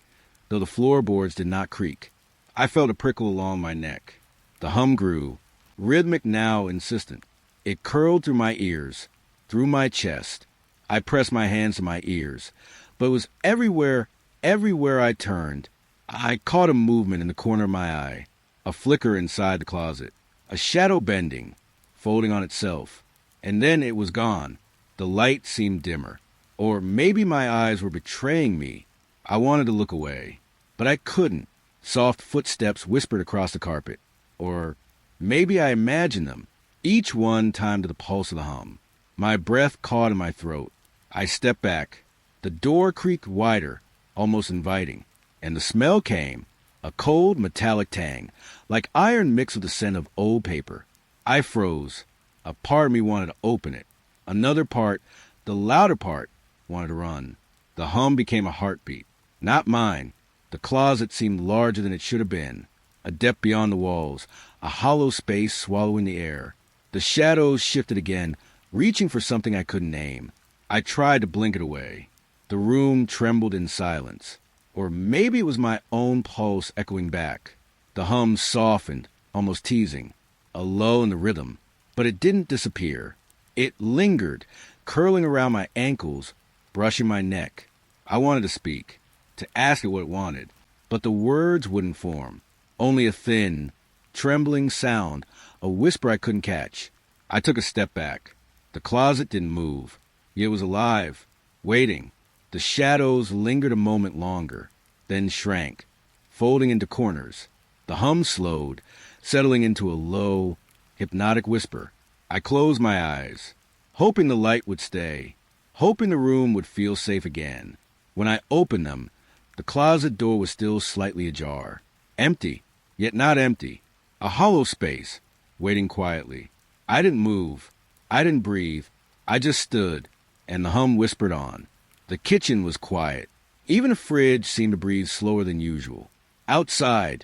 though the floorboards did not creak. I felt a prickle along my neck. The hum grew, rhythmic now, insistent. It curled through my ears, through my chest. I pressed my hands to my ears, but it was everywhere I turned. I caught a movement in the corner of my eye, a flicker inside the closet, a shadow bending, folding on itself, and then it was gone. The light seemed dimmer, or maybe my eyes were betraying me. I wanted to look away, but I couldn't. Soft footsteps whispered across the carpet, or maybe I imagined them, each one timed to the pulse of the hum. My breath caught in my throat. I stepped back. The door creaked wider, almost inviting, and the smell came, a cold metallic tang, like iron mixed with the scent of old paper. I froze. A part of me wanted to open it. Another part, the louder part, wanted to run. The hum became a heartbeat. Not mine. The closet seemed larger than it should have been, a depth beyond the walls, a hollow space swallowing the air. The shadows shifted again, reaching for something I couldn't name. I tried to blink it away. The room trembled in silence. Or maybe it was my own pulse echoing back. The hum softened, almost teasing, a lull in the rhythm. But it didn't disappear. It lingered, curling around my ankles, brushing my neck. I wanted to speak, to ask it what it wanted, but the words wouldn't form. Only a thin, trembling sound, a whisper I couldn't catch. I took a step back. The closet didn't move. It was alive, waiting. The shadows lingered a moment longer, then shrank, folding into corners. The hum slowed, settling into a low, hypnotic whisper. I closed my eyes, hoping the light would stay, hoping the room would feel safe again. When I opened them, the closet door was still slightly ajar. Empty, yet not empty. A hollow space, waiting quietly. I didn't move. I didn't breathe. I just stood, and the hum whispered on. The kitchen was quiet. Even the fridge seemed to breathe slower than usual. Outside,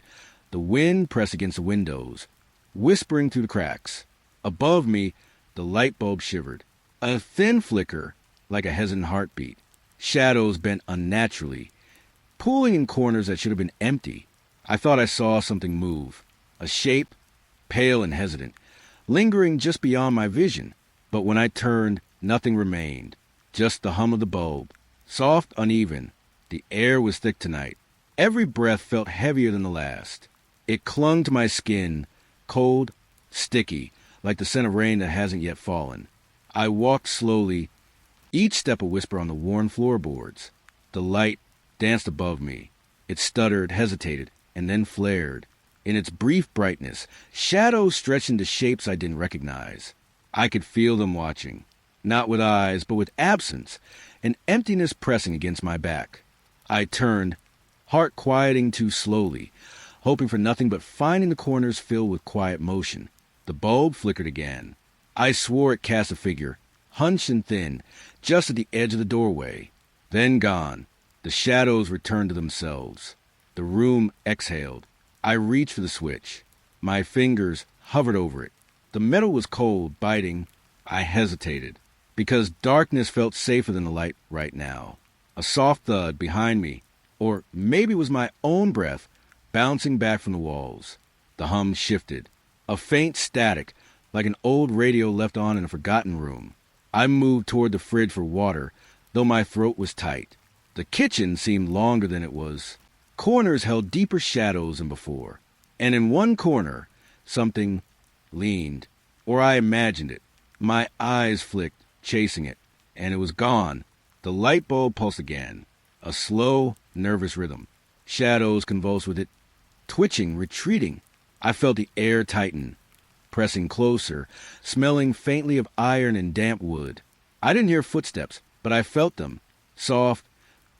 the wind pressed against the windows, whispering through the cracks. Above me, the light bulb shivered. A thin flicker, like a hesitant heartbeat. Shadows bent unnaturally, pooling in corners that should have been empty. I thought I saw something move. A shape, pale and hesitant, lingering just beyond my vision. But when I turned, nothing remained. Just the hum of the bulb. Soft, uneven. The air was thick tonight. Every breath felt heavier than the last. It clung to my skin, cold, sticky, like the scent of rain that hasn't yet fallen. I walked slowly, each step a whisper on the worn floorboards. The light danced above me. It stuttered, hesitated, and then flared. In its brief brightness, shadows stretched into shapes I didn't recognize. I could feel them watching, not with eyes, but with absence, an emptiness pressing against my back. I turned, heart quieting too slowly, hoping for nothing but finding the corners filled with quiet motion. The bulb flickered again. I swore it cast a figure, hunched and thin, just at the edge of the doorway. Then gone. The shadows returned to themselves. The room exhaled. I reached for the switch. My fingers hovered over it. The metal was cold, biting. I hesitated, because darkness felt safer than the light right now. A soft thud behind me, or maybe it was my own breath, bouncing back from the walls. The hum shifted. A faint static, like an old radio left on in a forgotten room. I moved toward the fridge for water, though my throat was tight. The kitchen seemed longer than it was. Corners held deeper shadows than before. And in one corner, something leaned, or I imagined it. My eyes flicked, chasing it, and it was gone. The light bulb pulsed again, a slow, nervous rhythm. Shadows convulsed with it, twitching, retreating. I felt the air tighten, pressing closer, smelling faintly of iron and damp wood. I didn't hear footsteps, but I felt them, soft,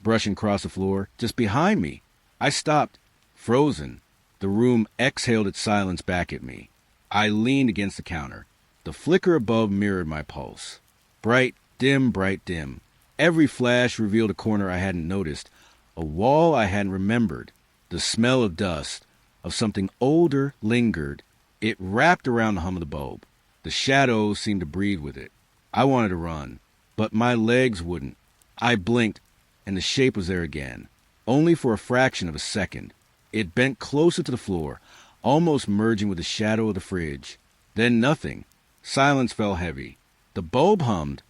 brushing across the floor, just behind me. I stopped, frozen. The room exhaled its silence back at me. I leaned against the counter. The flicker above mirrored my pulse. Bright, dim, bright, dim. Every flash revealed a corner I hadn't noticed, a wall I hadn't remembered. The smell of dust, of something older, lingered. It wrapped around the hum of the bulb. The shadows seemed to breathe with it. I wanted to run, but my legs wouldn't. I blinked, and the shape was there again, only for a fraction of a second. It bent closer to the floor, almost merging with the shadow of the fridge. Then nothing. Silence fell heavy. The bulb hummed,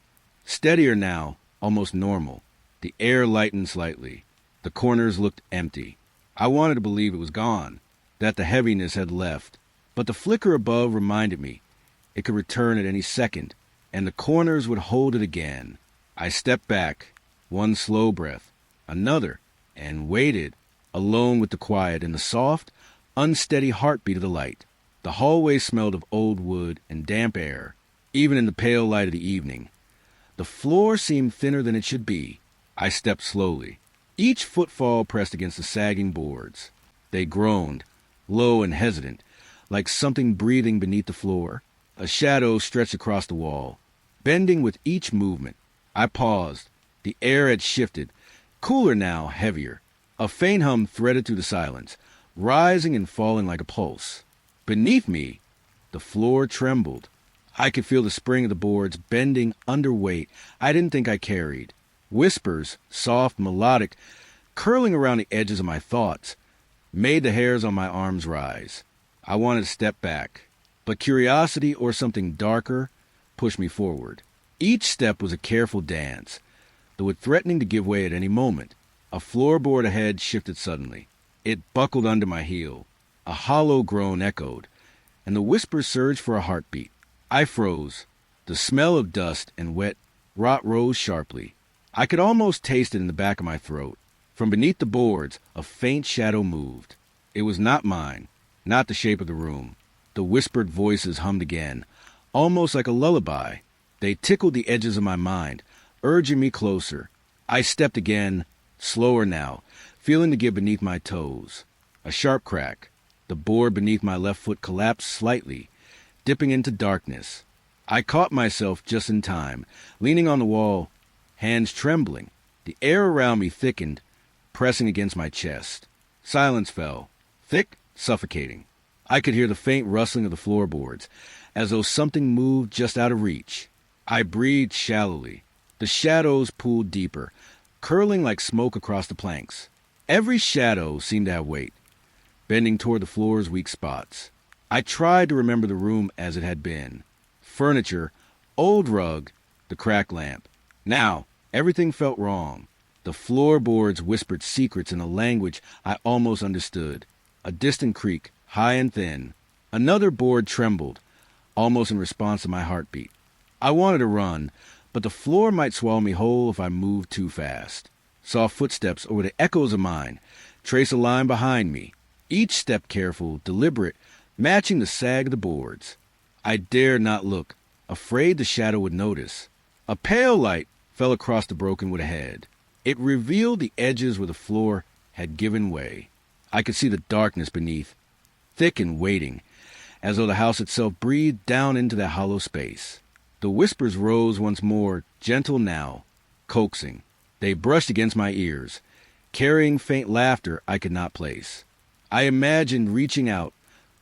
steadier now, almost normal. The air lightened slightly. The corners looked empty. I wanted to believe it was gone, that the heaviness had left. But the flicker above reminded me it could return at any second, and the corners would hold it again. I stepped back, one slow breath, another, and waited, alone with the quiet and the soft, unsteady heartbeat of the light. The hallway smelled of old wood and damp air, even in the pale light of the evening. The floor seemed thinner than it should be. I stepped slowly. Each footfall pressed against the sagging boards. They groaned, low and hesitant, like something breathing beneath the floor. A shadow stretched across the wall, bending with each movement. I paused. The air had shifted, cooler now, heavier. A faint hum threaded through the silence, rising and falling like a pulse. Beneath me, the floor trembled. I could feel the spring of the boards bending under weight I didn't think I carried. Whispers, soft, melodic, curling around the edges of my thoughts, made the hairs on my arms rise. I wanted to step back, but curiosity or something darker pushed me forward. Each step was a careful dance, though it threatening to give way at any moment. A floorboard ahead shifted suddenly. It buckled under my heel. A hollow groan echoed, and the whispers surged for a heartbeat. I froze. The smell of dust and wet rot rose sharply. I could almost taste it in the back of my throat. From beneath the boards, a faint shadow moved. It was not mine, not the shape of the room. The whispered voices hummed again, almost like a lullaby. They tickled the edges of my mind, urging me closer. I stepped again, slower now, feeling to give beneath my toes. A sharp crack. The board beneath my left foot collapsed slightly, dipping into darkness. I caught myself just in time, leaning on the wall, hands trembling. The air around me thickened, pressing against my chest. Silence fell, thick, suffocating. I could hear the faint rustling of the floorboards, as though something moved just out of reach. I breathed shallowly. The shadows pooled deeper, curling like smoke across the planks. Every shadow seemed to have weight, bending toward the floor's weak spots. I tried to remember the room as it had been. Furniture, old rug, the cracked lamp. Now, everything felt wrong. The floorboards whispered secrets in a language I almost understood. A distant creak, high and thin. Another board trembled, almost in response to my heartbeat. I wanted to run, but the floor might swallow me whole if I moved too fast. Soft footsteps over the echoes of mine, trace a line behind me. Each step careful, deliberate, matching the sag of the boards. I dared not look, afraid the shadow would notice. A pale light fell across the broken wood ahead. It revealed the edges where the floor had given way. I could see the darkness beneath, thick and waiting, as though the house itself breathed down into that hollow space. The whispers rose once more, gentle now, coaxing. They brushed against my ears, carrying faint laughter I could not place. I imagined reaching out,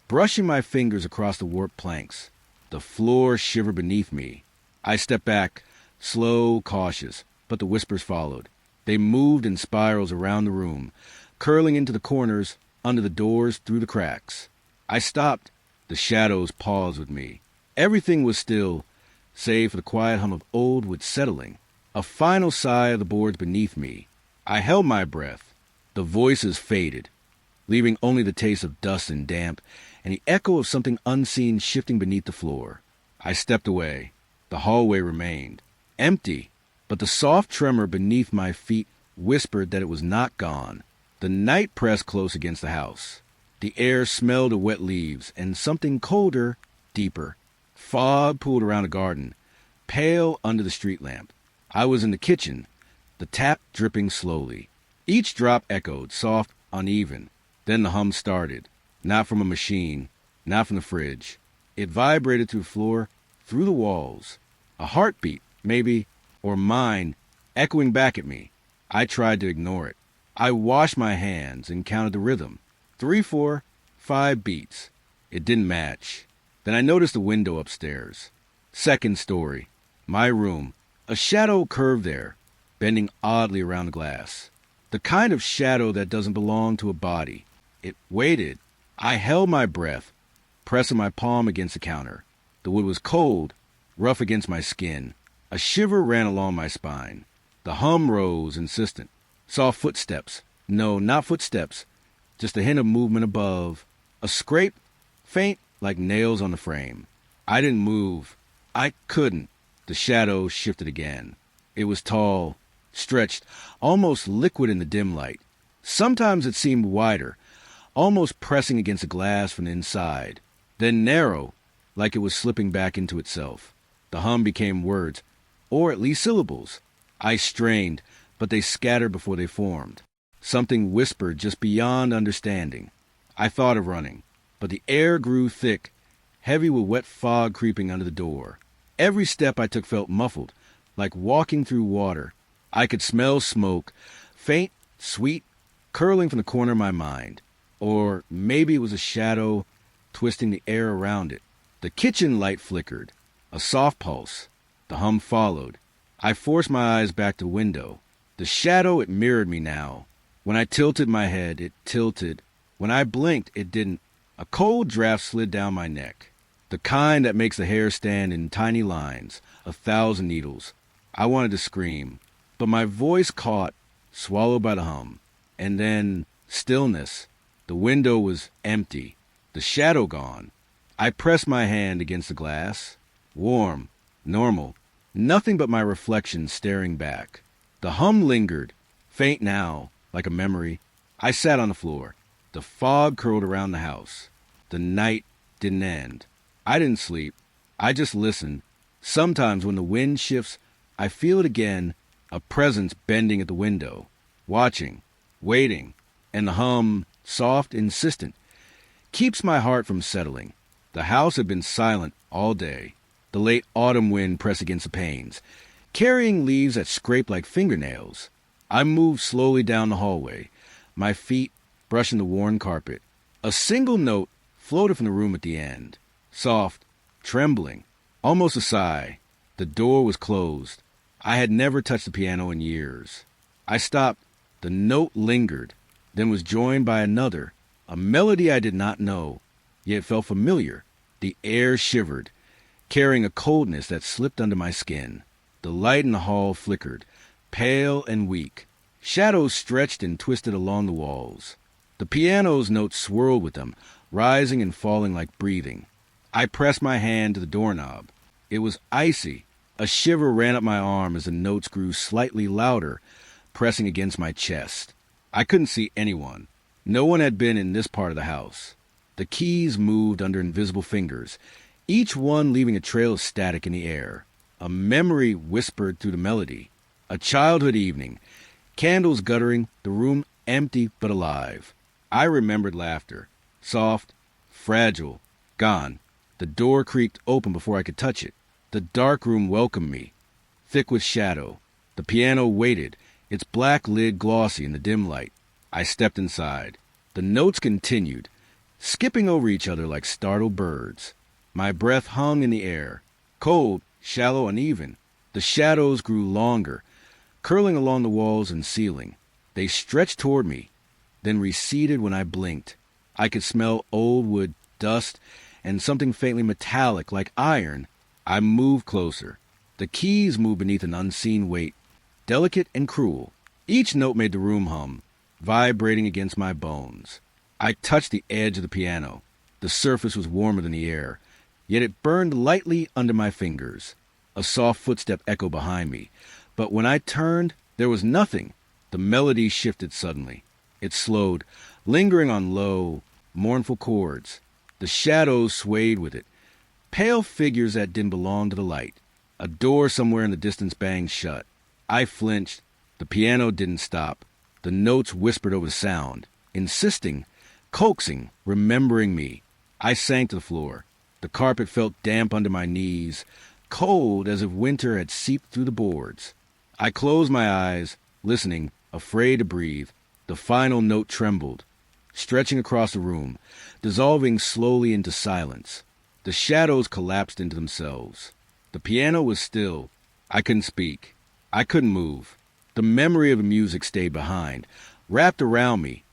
brushing my fingers across the warped planks. The floor shivered beneath me. I stepped back, slow, cautious, but the whispers followed. They moved in spirals around the room, curling into the corners, under the doors, through the cracks. I stopped. The shadows paused with me. Everything was still, save for the quiet hum of old wood settling. A final sigh of the boards beneath me. I held my breath. The voices faded, leaving only the taste of dust and damp, and the echo of something unseen shifting beneath the floor. I stepped away. The hallway remained, empty, but the soft tremor beneath my feet whispered that it was not gone. The night pressed close against the house. The air smelled of wet leaves and something colder, deeper. Fog pooled around the garden, pale under the street lamp. I was in the kitchen, the tap dripping slowly. Each drop echoed, soft, uneven. Then the hum started, not from a machine, not from the fridge. It vibrated through the floor, through the walls. A heartbeat, maybe, or mine, echoing back at me. I tried to ignore it. I washed my hands and counted the rhythm. 3, 4, 5 beats. It didn't match. Then I noticed the window upstairs. Second story. My room. A shadow curved there, bending oddly around the glass. The kind of shadow that doesn't belong to a body. It waited. I held my breath, pressing my palm against the counter. The wood was cold, rough against my skin. A shiver ran along my spine. The hum rose, insistent. Soft footsteps. No, not footsteps. Just a hint of movement above. A scrape, faint like nails on the frame. I didn't move. I couldn't. The shadow shifted again. It was tall, stretched, almost liquid in the dim light. Sometimes it seemed wider, almost pressing against the glass from the inside. Then narrow, like it was slipping back into itself. The hum became words, or at least syllables. I strained, but they scattered before they formed. Something whispered just beyond understanding. I thought of running, but the air grew thick, heavy with wet fog creeping under the door. Every step I took felt muffled, like walking through water. I could smell smoke, faint, sweet, curling from the corner of my mind. Or maybe it was a shadow twisting the air around it. The kitchen light flickered. A soft pulse. The hum followed. I forced my eyes back to the window. The shadow, it mirrored me now. When I tilted my head, it tilted. When I blinked, it didn't. A cold draft slid down my neck. The kind that makes the hair stand in tiny lines, 1,000 needles. I wanted to scream, but my voice caught, swallowed by the hum. And then, stillness. The window was empty. The shadow gone. I pressed my hand against the glass. Warm. Normal. Nothing but my reflection staring back. The hum lingered, faint now, like a memory. I sat on the floor. The fog curled around the house. The night didn't end. I didn't sleep. I just listened. Sometimes when the wind shifts, I feel it again, a presence bending at the window, watching, waiting, and the hum, soft, insistent, keeps my heart from settling. The house had been silent all day. The late autumn wind pressed against the panes, carrying leaves that scraped like fingernails. I moved slowly down the hallway, my feet brushing the worn carpet. A single note floated from the room at the end. Soft, trembling, almost a sigh. The door was closed. I had never touched the piano in years. I stopped. The note lingered, then was joined by another, a melody I did not know, yet felt familiar. The air shivered, carrying a coldness that slipped under my skin. The light in the hall flickered, pale and weak. Shadows stretched and twisted along the walls. The piano's notes swirled with them, rising and falling like breathing. I pressed my hand to the doorknob. It was icy. A shiver ran up my arm as the notes grew slightly louder, pressing against my chest. I couldn't see anyone. No one had been in this part of the house. The keys moved under invisible fingers, each one leaving a trail of static in the air. A memory whispered through the melody. A childhood evening. Candles guttering, the room empty but alive. I remembered laughter. Soft, fragile, gone. The door creaked open before I could touch it. The dark room welcomed me, thick with shadow. The piano waited, its black lid glossy in the dim light. I stepped inside. The notes continued, skipping over each other like startled birds. My breath hung in the air, cold, shallow, uneven. The shadows grew longer, curling along the walls and ceiling. They stretched toward me, then receded when I blinked. I could smell old wood, dust, and something faintly metallic like iron. I moved closer. The keys moved beneath an unseen weight, delicate and cruel. Each note made the room hum, vibrating against my bones. I touched the edge of the piano. The surface was warmer than the air, yet it burned lightly under my fingers. A soft footstep echoed behind me, but when I turned, there was nothing. The melody shifted suddenly. It slowed, lingering on low, mournful chords. The shadows swayed with it, pale figures that didn't belong to the light. A door somewhere in the distance banged shut. I flinched. The piano didn't stop. The notes whispered over the sound, insisting, coaxing, remembering me. I sank to the floor. The carpet felt damp under my knees, cold as if winter had seeped through the boards. I closed my eyes, listening, afraid to breathe. The final note trembled, stretching across the room, dissolving slowly into silence. The shadows collapsed into themselves. The piano was still. I couldn't speak. I couldn't move. The memory of the music stayed behind, wrapped around me,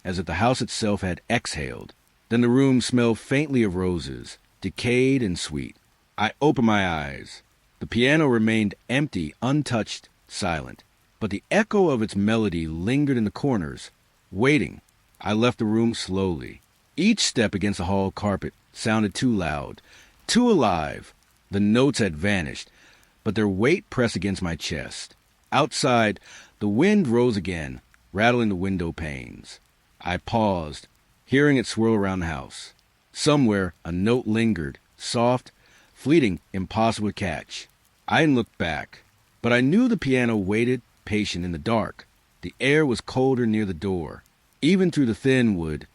as if the house itself had exhaled. Then the room smelled faintly of roses, decayed and sweet. I opened my eyes. The piano remained empty, untouched, silent. But the echo of its melody lingered in the corners, waiting. I left the room slowly. Each step against the hall carpet sounded too loud, too alive. The notes had vanished, but their weight pressed against my chest. Outside, the wind rose again, rattling the window panes. I paused, hearing it swirl around the house. Somewhere, a note lingered, soft, fleeting, impossible to catch. I didn't look back, but I knew the piano waited, patient in the dark. The air was colder near the door. Even through the thin wood,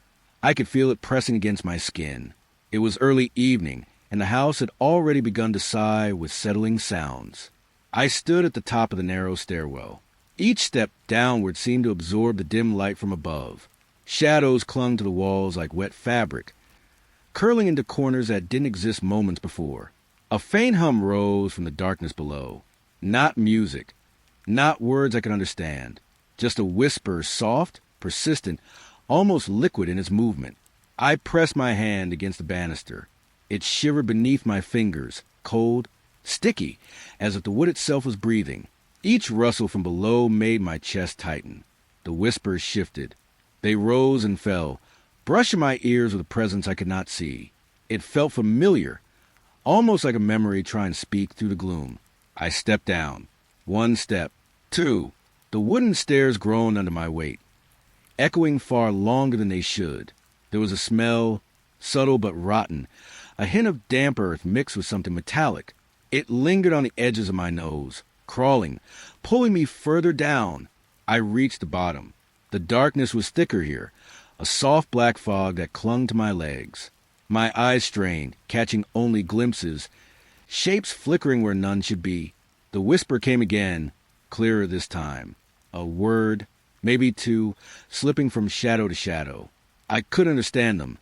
I could feel it pressing against my skin. It was early evening, and the house had already begun to sigh with settling sounds. I stood at the top of the narrow stairwell. Each step downward seemed to absorb the dim light from above. Shadows clung to the walls like wet fabric, curling into corners that didn't exist moments before. A faint hum rose from the darkness below. Not music, not words I could understand, just a whisper, soft, persistent, almost liquid in its movement. I pressed my hand against the banister. It shivered beneath my fingers, cold, sticky, as if the wood itself was breathing. Each rustle from below made my chest tighten. The whispers shifted. They rose and fell, brushing my ears with a presence I could not see. It felt familiar, almost like a memory trying to speak through the gloom. I stepped down. 1 step. 2. The wooden stairs groaned under my weight, echoing far longer than they should. There was a smell, subtle but rotten, a hint of damp earth mixed with something metallic. It lingered on the edges of my nose, crawling, pulling me further down. I reached the bottom. The darkness was thicker here, a soft black fog that clung to my legs. My eyes strained, catching only glimpses, shapes flickering where none should be. The whisper came again, clearer this time. A word, maybe 2, slipping from shadow to shadow. I couldn't understand them,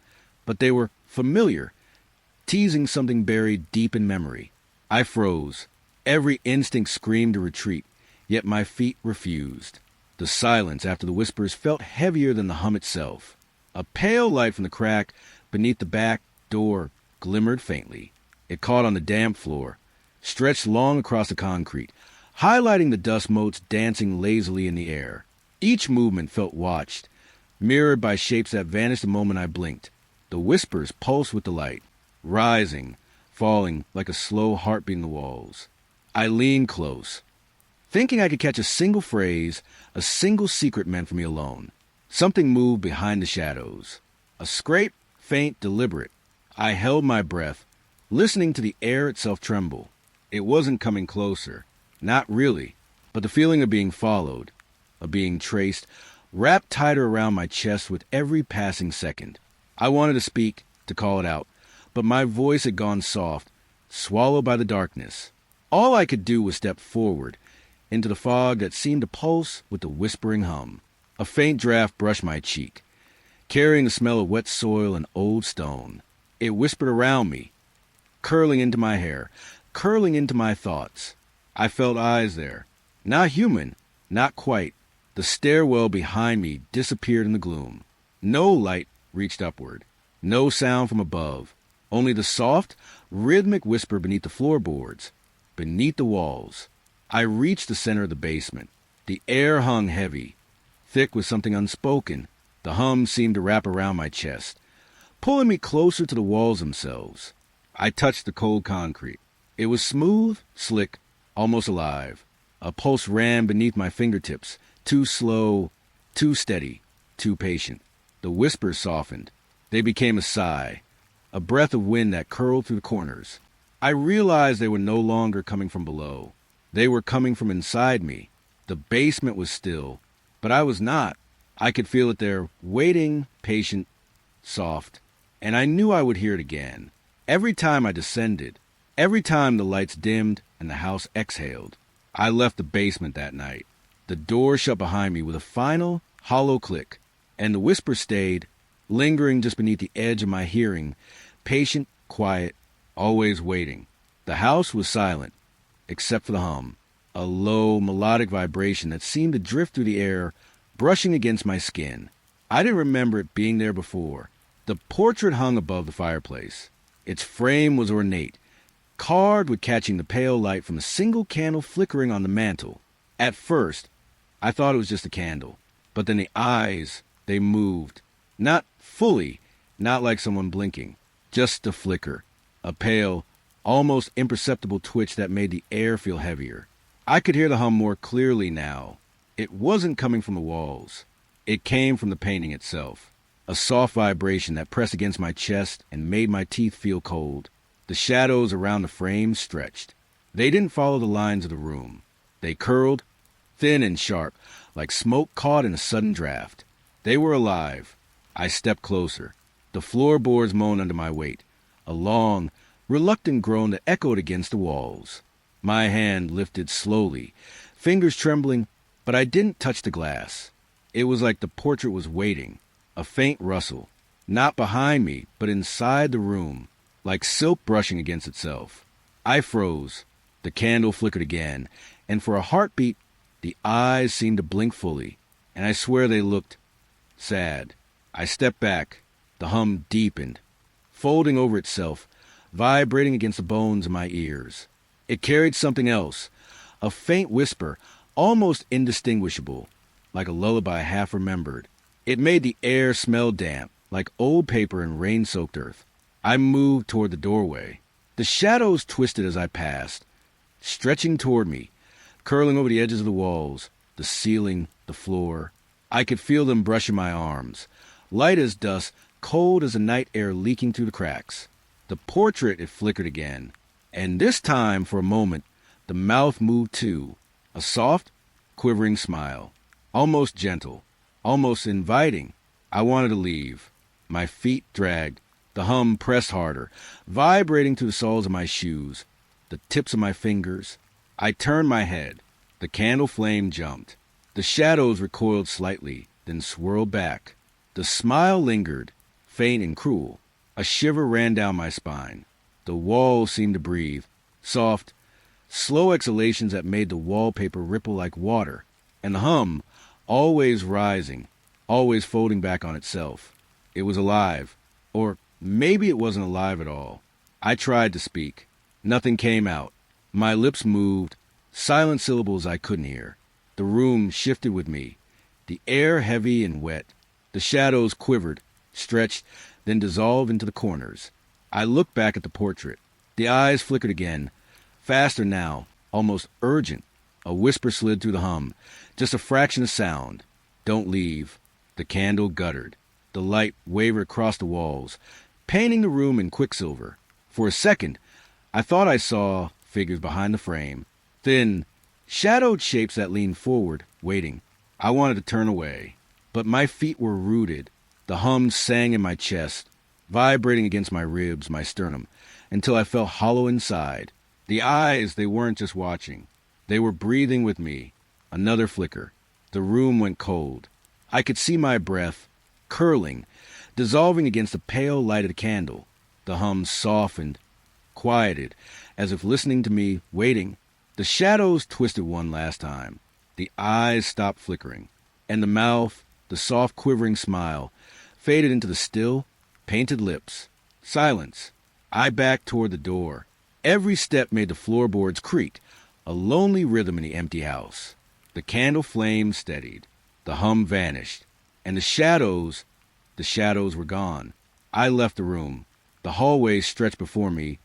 but they were familiar, teasing something buried deep in memory. I froze. Every instinct screamed to retreat, yet my feet refused. The silence after the whispers felt heavier than the hum itself. A pale light from the crack beneath the back door glimmered faintly. It caught on the damp floor, stretched long across the concrete, highlighting the dust motes dancing lazily in the air. Each movement felt watched, mirrored by shapes that vanished the moment I blinked. The whispers pulsed with the light, rising, falling like a slow heartbeat in the walls. I leaned close, thinking I could catch a single phrase, a single secret meant for me alone. Something moved behind the shadows. A scrape, faint, deliberate. I held my breath, listening to the air itself tremble. It wasn't coming closer. Not really. But the feeling of being followed, of being traced, wrapped tighter around my chest with every passing second. I wanted to speak, to call it out, but my voice had gone soft, swallowed by the darkness. All I could do was step forward, into the fog that seemed to pulse with the whispering hum. A faint draft brushed my cheek, carrying the smell of wet soil and old stone. It whispered around me, curling into my hair, curling into my thoughts. I felt eyes there. Not human, not quite. The stairwell behind me disappeared in the gloom. No light reached upward. No sound from above. Only the soft, rhythmic whisper beneath the floorboards, beneath the walls. I reached the center of the basement. The air hung heavy, thick with something unspoken. The hum seemed to wrap around my chest, pulling me closer to the walls themselves. I touched the cold concrete. It was smooth, slick, almost alive. A pulse ran beneath my fingertips, too slow, too steady, too patient. The whispers softened. They became a sigh, a breath of wind that curled through the corners. I realized they were no longer coming from below. They were coming from inside me. The basement was still, but I was not. I could feel it there, waiting, patient, soft, and I knew I would hear it again. Every time I descended, every time the lights dimmed and the house exhaled. I left the basement that night. The door shut behind me with a final, hollow click, and the whisper stayed, lingering just beneath the edge of my hearing, patient, quiet, always waiting. The house was silent, except for the hum, a low, melodic vibration that seemed to drift through the air, brushing against my skin. I didn't remember it being there before. The portrait hung above the fireplace. Its frame was ornate, carved with catching the pale light from a single candle flickering on the mantel. At first, I thought it was just a candle, but then the eyes, they moved. Not fully, not like someone blinking, just a flicker, a pale, almost imperceptible twitch that made the air feel heavier. I could hear the hum more clearly now. It wasn't coming from the walls. It came from the painting itself, a soft vibration that pressed against my chest and made my teeth feel cold. The shadows around the frame stretched. They didn't follow the lines of the room. They curled, thin and sharp, like smoke caught in a sudden draft. They were alive. I stepped closer. The floorboards moaned under my weight, a long, reluctant groan that echoed against the walls. My hand lifted slowly, fingers trembling, But I didn't touch the glass. It was like the portrait was waiting, a faint rustle, not behind me, but inside the room, like silk brushing against itself. I froze. The candle flickered again, and for a heartbeat, the eyes seemed to blink fully, and I swear they looked sad. I stepped back. The hum deepened, folding over itself, vibrating against the bones of my ears. It carried something else, a faint whisper, almost indistinguishable, like a lullaby half remembered. It made the air smell damp, like old paper and rain-soaked earth. I moved toward the doorway. The shadows twisted as I passed, stretching toward me, curling over the edges of the walls, the ceiling, the floor. I could feel them brushing my arms, light as dust, cold as the night air leaking through the cracks. The portrait, it flickered again, and this time, for a moment, the mouth moved too, a soft, quivering smile, almost gentle, almost inviting. I wanted to leave. My feet dragged. The hum pressed harder, vibrating to the soles of my shoes, the tips of my fingers. I turned my head. The candle flame jumped. The shadows recoiled slightly, then swirled back. The smile lingered, faint and cruel. A shiver ran down my spine. The walls seemed to breathe, soft, slow exhalations that made the wallpaper ripple like water, and the hum, always rising, always folding back on itself. It was alive, or maybe it wasn't alive at all. I tried to speak. Nothing came out. My lips moved, silent syllables I couldn't hear. The room shifted with me, the air heavy and wet. The shadows quivered, stretched, then dissolved into the corners. I looked back at the portrait. The eyes flickered again, faster now, almost urgent. A whisper slid through the hum, just a fraction of sound. Don't leave. The candle guttered. The light wavered across the walls, painting the room in quicksilver. For a second, I thought I saw figures behind the frame, thin, shadowed shapes that leaned forward, waiting. I wanted to turn away, but my feet were rooted. The hum sang in my chest, vibrating against my ribs, my sternum, until I felt hollow inside. The eyes, they weren't just watching. They were breathing with me. Another flicker. The room went cold. I could see my breath, curling, dissolving against the pale light of the candle. The hum softened, quieted, as if listening to me, waiting. The shadows twisted one last time. The eyes stopped flickering, and the mouth, the soft quivering smile, faded into the still, painted lips. Silence. I backed toward the door. Every step made the floorboards creak, a lonely rhythm in the empty house. The candle flame steadied. The hum vanished, and the shadows were gone. I left the room. The hallway stretched before me,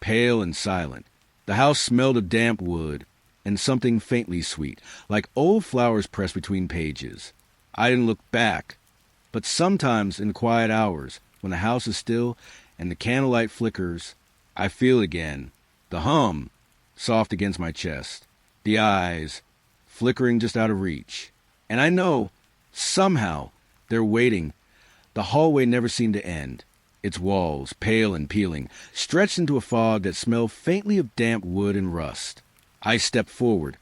pale and silent. The house smelled of damp wood and something faintly sweet, like old flowers pressed between pages. I didn't look back, but sometimes in the quiet hours, when the house is still and the candlelight flickers, I feel again. The hum, soft against my chest. The eyes, flickering just out of reach. And I know, somehow, they're waiting. The hallway never seemed to end. Its walls, pale and peeling, stretched into a fog that smelled faintly of damp wood and rust. I stepped forward,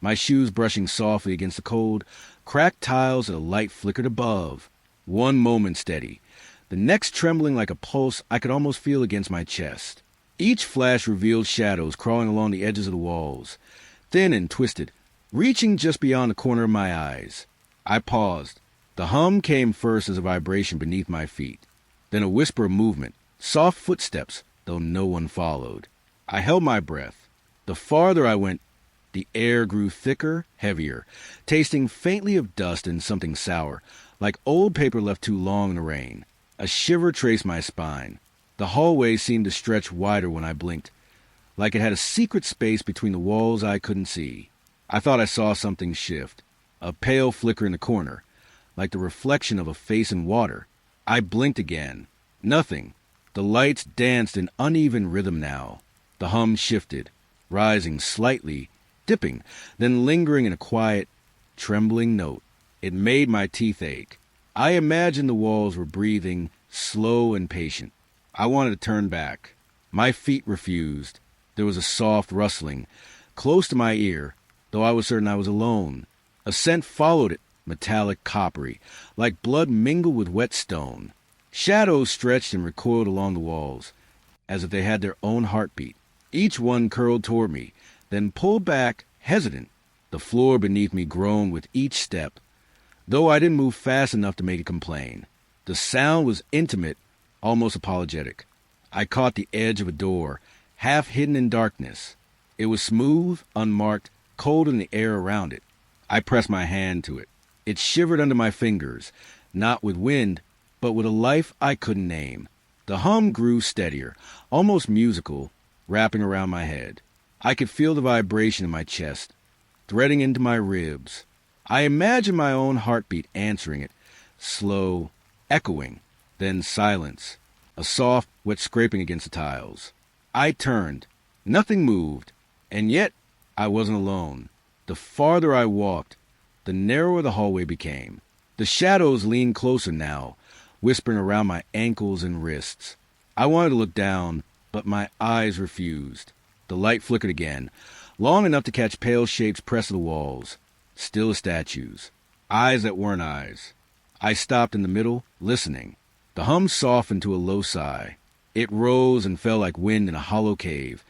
my shoes brushing softly against the cold, cracked tiles as a light flickered above. One moment steady, the next trembling like a pulse I could almost feel against my chest. Each flash revealed shadows crawling along the edges of the walls, thin and twisted, reaching just beyond the corner of my eyes. I paused. The hum came first as a vibration beneath my feet. Then a whisper of movement, soft footsteps, though no one followed. I held my breath. The farther I went, the air grew thicker, heavier, tasting faintly of dust and something sour, like old paper left too long in the rain. A shiver traced my spine. The hallway seemed to stretch wider when I blinked, like it had a secret space between the walls I couldn't see. I thought I saw something shift, a pale flicker in the corner, like the reflection of a face in water. I blinked again. Nothing. The lights danced in uneven rhythm now. The hum shifted, rising slightly, dipping, then lingering in a quiet, trembling note. It made my teeth ache. I imagined the walls were breathing, slow and patient. I wanted to turn back. My feet refused. There was a soft rustling, close to my ear, though I was certain I was alone. A scent followed it, metallic coppery, like blood mingled with wet stone. Shadows stretched and recoiled along the walls, as if they had their own heartbeat. Each one curled toward me, then pulled back, hesitant. The floor beneath me groaned with each step, though I didn't move fast enough to make it complain. The sound was intimate, almost apologetic. I caught the edge of a door, half hidden in darkness. It was smooth, unmarked, cold in the air around it. I pressed my hand to it. It shivered under my fingers, not with wind, but with a life I couldn't name. The hum grew steadier, almost musical, wrapping around my head. I could feel the vibration in my chest, threading into my ribs. I imagined my own heartbeat answering it, slow, echoing, then silence, a soft, wet scraping against the tiles. I turned. Nothing moved, and yet I wasn't alone. The farther I walked, the narrower the hallway became. The shadows leaned closer now, whispering around my ankles and wrists. I wanted to look down, but my eyes refused. The light flickered again, long enough to catch pale shapes pressed to the walls, still as statues, eyes that weren't eyes. I stopped in the middle, listening. The hum softened to a low sigh. It rose and fell like wind in a hollow cave,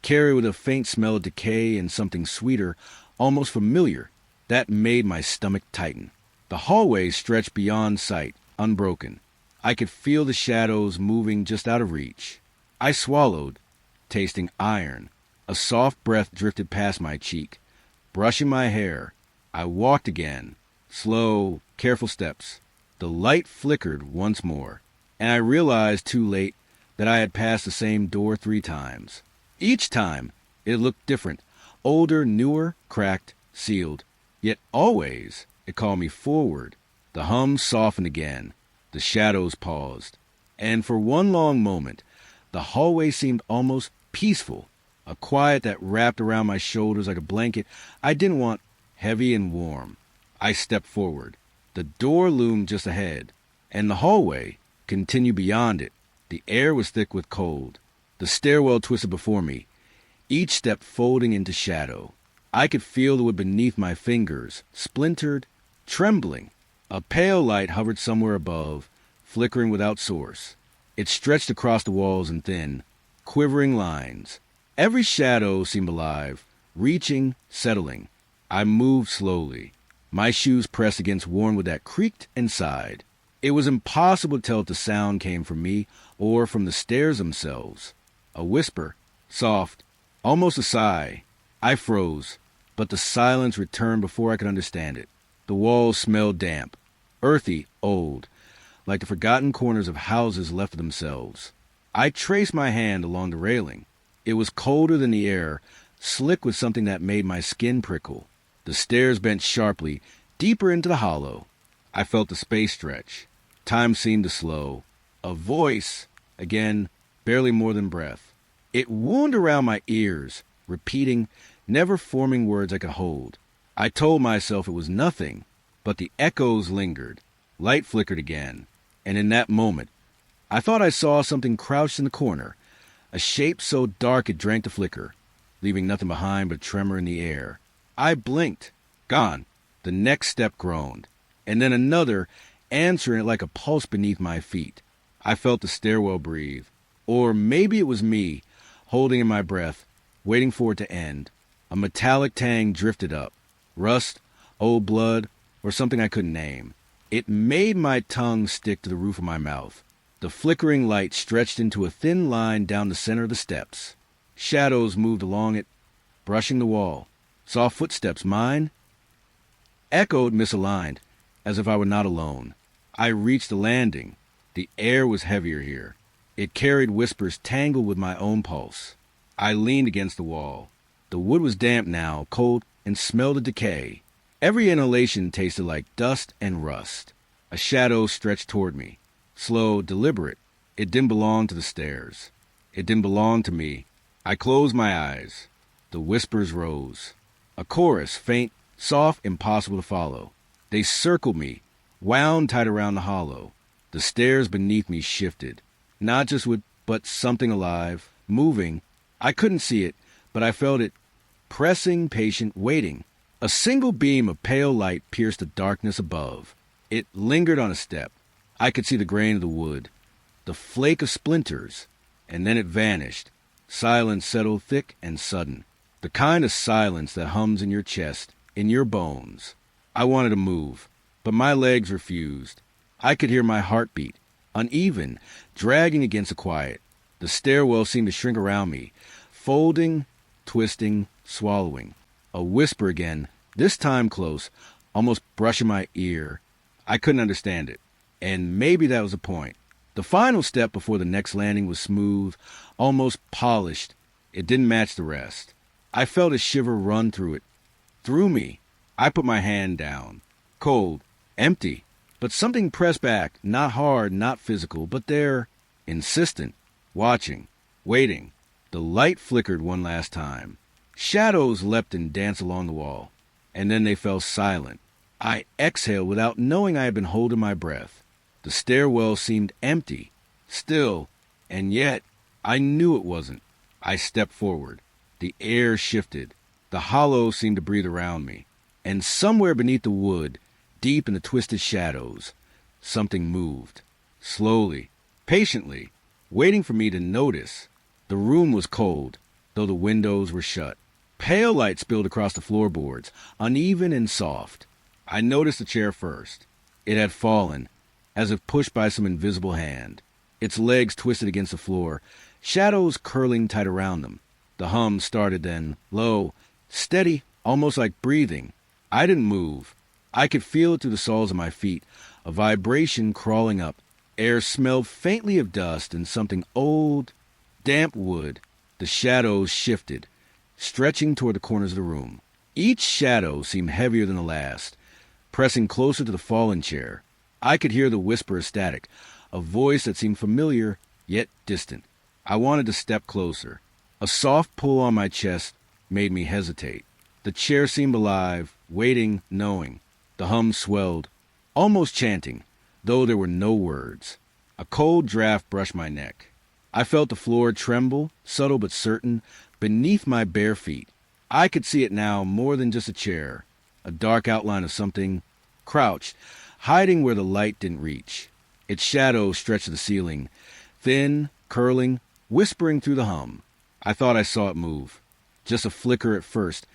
carried with a faint smell of decay and something sweeter, almost familiar, that made my stomach tighten. The hallway stretched beyond sight, unbroken. I could feel the shadows moving just out of reach. I swallowed, tasting iron. A soft breath drifted past my cheek, brushing my hair. I walked again, slow, careful steps. The light flickered once more, and I realized too late that I had passed the same door 3 times. Each time, it looked different, older, newer, cracked, sealed. Yet always, it called me forward. The hum softened again. The shadows paused. And for one long moment, the hallway seemed almost peaceful, a quiet that wrapped around my shoulders like a blanket I didn't want, heavy and warm. I stepped forward. The door loomed just ahead, and the hallway continued beyond it. The air was thick with cold. The stairwell twisted before me, each step folding into shadow. I could feel the wood beneath my fingers, splintered, trembling. A pale light hovered somewhere above, flickering without source. It stretched across the walls in thin, quivering lines. Every shadow seemed alive, reaching, settling. I moved slowly. My shoes pressed against worn wood that creaked and sighed. It was impossible to tell if the sound came from me or from the stairs themselves. A whisper, soft, almost a sigh. I froze, but the silence returned before I could understand it. The walls smelled damp, earthy, old, like the forgotten corners of houses left to themselves. I traced my hand along the railing. It was colder than the air, slick with something that made my skin prickle. The stairs bent sharply, deeper into the hollow. I felt the space stretch. Time seemed to slow. A voice, again, barely more than breath. It wound around my ears, repeating, never forming words I could hold. I told myself it was nothing, but the echoes lingered. Light flickered again, and in that moment, I thought I saw something crouched in the corner, a shape so dark it drank the flicker, leaving nothing behind but tremor in the air. I blinked. Gone. The next step groaned, and then another, answering it like a pulse beneath my feet. I felt the stairwell breathe. Or maybe it was me, holding in my breath, waiting for it to end. A metallic tang drifted up. Rust, old blood, or something I couldn't name. It made my tongue stick to the roof of my mouth. The flickering light stretched into a thin line down the center of the steps. Shadows moved along it, brushing the wall. Saw footsteps, mine, echoed misaligned, as if I were not alone. I reached the landing. The air was heavier here. It carried whispers tangled with my own pulse. I leaned against the wall. The wood was damp now, cold, and smelled of decay. Every inhalation tasted like dust and rust. A shadow stretched toward me. Slow, deliberate. It didn't belong to the stairs. It didn't belong to me. I closed my eyes. The whispers rose. A chorus, faint, soft, impossible to follow. They circled me, wound tight around the hollow. The stairs beneath me shifted. Not just wood, but something alive, moving. I couldn't see it, but I felt it, pressing, patient, waiting. A single beam of pale light pierced the darkness above. It lingered on a step. I could see the grain of the wood, the flake of splinters, and then it vanished. Silence settled thick and sudden, the kind of silence that hums in your chest, in your bones. I wanted to move, but my legs refused. I could hear my heartbeat, uneven, dragging against the quiet. The stairwell seemed to shrink around me, folding, twisting, swallowing. A whisper again, this time close, almost brushing my ear. I couldn't understand it, and maybe that was the point. The final step before the next landing was smooth, almost polished. It didn't match the rest. I felt a shiver run through me. I put my hand down. Cold, empty, but something pressed back, not hard, not physical, but there, insistent, watching, waiting. The light flickered one last time. Shadows leapt and danced along the wall, and then they fell silent. I exhaled without knowing I had been holding my breath. The stairwell seemed empty, still, and yet I knew it wasn't. I stepped forward. The air shifted. The hollow seemed to breathe around me. And somewhere beneath the wood, deep in the twisted shadows, something moved. Slowly, patiently, waiting for me to notice. The room was cold, though the windows were shut. Pale light spilled across the floorboards, uneven and soft. I noticed the chair first. It had fallen, as if pushed by some invisible hand. Its legs twisted against the floor, shadows curling tight around them. The hum started then, low, steady, almost like breathing. I didn't move. I could feel it through the soles of my feet, a vibration crawling up. Air smelled faintly of dust and something old, damp wood. The shadows shifted, stretching toward the corners of the room. Each shadow seemed heavier than the last, pressing closer to the fallen chair. I could hear the whisper of static, a voice that seemed familiar, yet distant. I wanted to step closer. A soft pull on my chest made me hesitate. The chair seemed alive, waiting, knowing. The hum swelled, almost chanting, though there were no words. A cold draft brushed my neck. I felt the floor tremble, subtle but certain, beneath my bare feet. I could see it now more than just a chair, a dark outline of something, crouched, hiding where the light didn't reach. Its shadow stretched to the ceiling, thin, curling, whispering through the hum. I thought I saw it move. Just a flicker at first,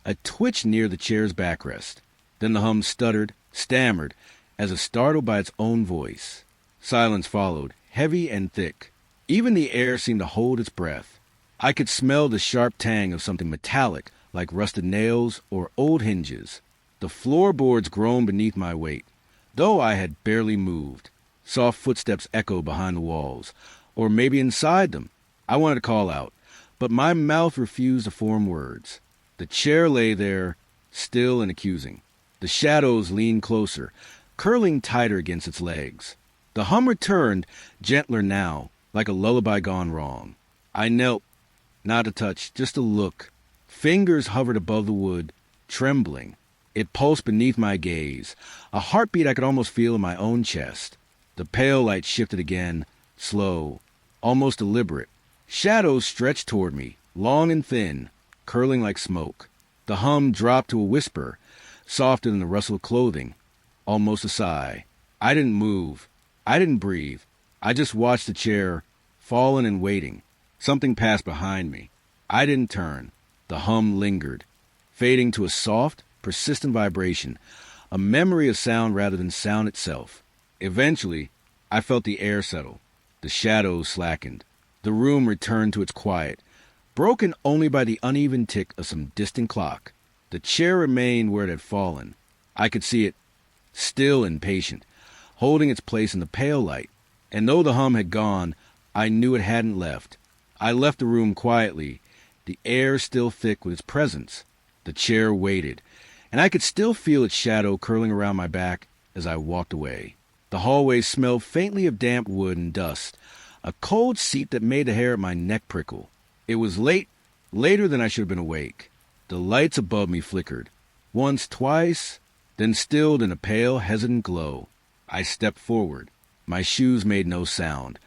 a twitch near the chair's backrest. Then the hum stuttered, stammered, as if startled by its own voice. Silence followed, heavy and thick. Even the air seemed to hold its breath. I could smell the sharp tang of something metallic, like rusted nails or old hinges. The floorboards groaned beneath my weight, though I had barely moved. Soft footsteps echoed behind the walls, or maybe inside them. I wanted to call out, but my mouth refused to form words. The chair lay there, still and accusing. The shadows leaned closer, curling tighter against its legs. The hum returned, gentler now, like a lullaby gone wrong. I knelt, not to touch, just to look. Fingers hovered above the wood, trembling. It pulsed beneath my gaze, a heartbeat I could almost feel in my own chest. The pale light shifted again, slow, almost deliberate. Shadows stretched toward me, long and thin, curling like smoke. The hum dropped to a whisper, softer than the rustle of clothing, almost a sigh. I didn't move. I didn't breathe. I just watched the chair, fallen and waiting. Something passed behind me. I didn't turn. The hum lingered, fading to a soft, persistent vibration, a memory of sound rather than sound itself. Eventually, I felt the air settle. The shadows slackened. The room returned to its quiet, broken only by the uneven tick of some distant clock. The chair remained where it had fallen. I could see it, still and patient, holding its place in the pale light. And though the hum had gone, I knew it hadn't left. I left the room quietly, the air still thick with its presence. The chair waited, and I could still feel its shadow curling around my back as I walked away. The hallway smelled faintly of damp wood and dust, a cold seep that made the hair at my neck prickle. It was late, later than I should have been awake. The lights above me flickered, once, twice, then stilled in a pale, hesitant glow. I stepped forward. My shoes made no sound,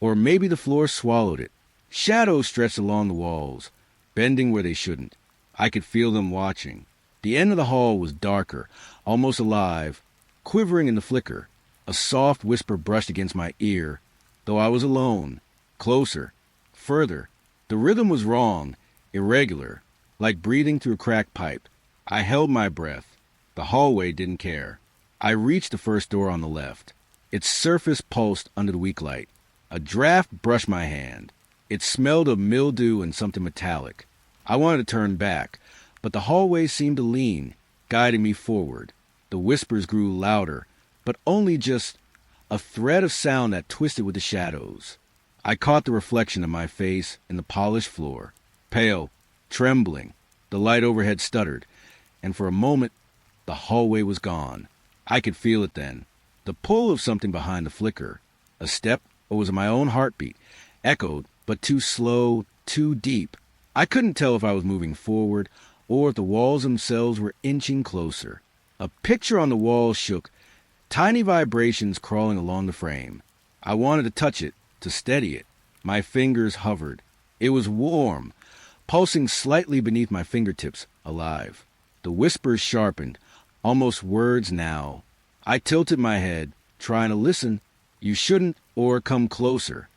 or maybe the floor swallowed it. Shadows stretched along the walls, bending where they shouldn't. I could feel them watching. The end of the hall was darker, almost alive, quivering in the flicker. A soft whisper brushed against my ear, though I was alone. Closer. Further. The rhythm was wrong, irregular, like breathing through a cracked pipe. I held my breath. The hallway didn't care. I reached the first door on the left. Its surface pulsed under the weak light. A draft brushed my hand. It smelled of mildew and something metallic. I wanted to turn back, but the hallway seemed to lean, guiding me forward. The whispers grew louder, but only just a thread of sound that twisted with the shadows. I caught the reflection of my face in the polished floor. Pale, trembling, the light overhead stuttered, and for a moment, the hallway was gone. I could feel it then. The pull of something behind the flicker. A step, or was it my own heartbeat? Echoed, but too slow, too deep. I couldn't tell if I was moving forward or if the walls themselves were inching closer. A picture on the wall shook, tiny vibrations crawling along the frame. I wanted to touch it, to steady it. My fingers hovered. It was warm, pulsing slightly beneath my fingertips, alive. The whispers sharpened, almost words now. I tilted my head, trying to listen. You shouldn't, or come closer.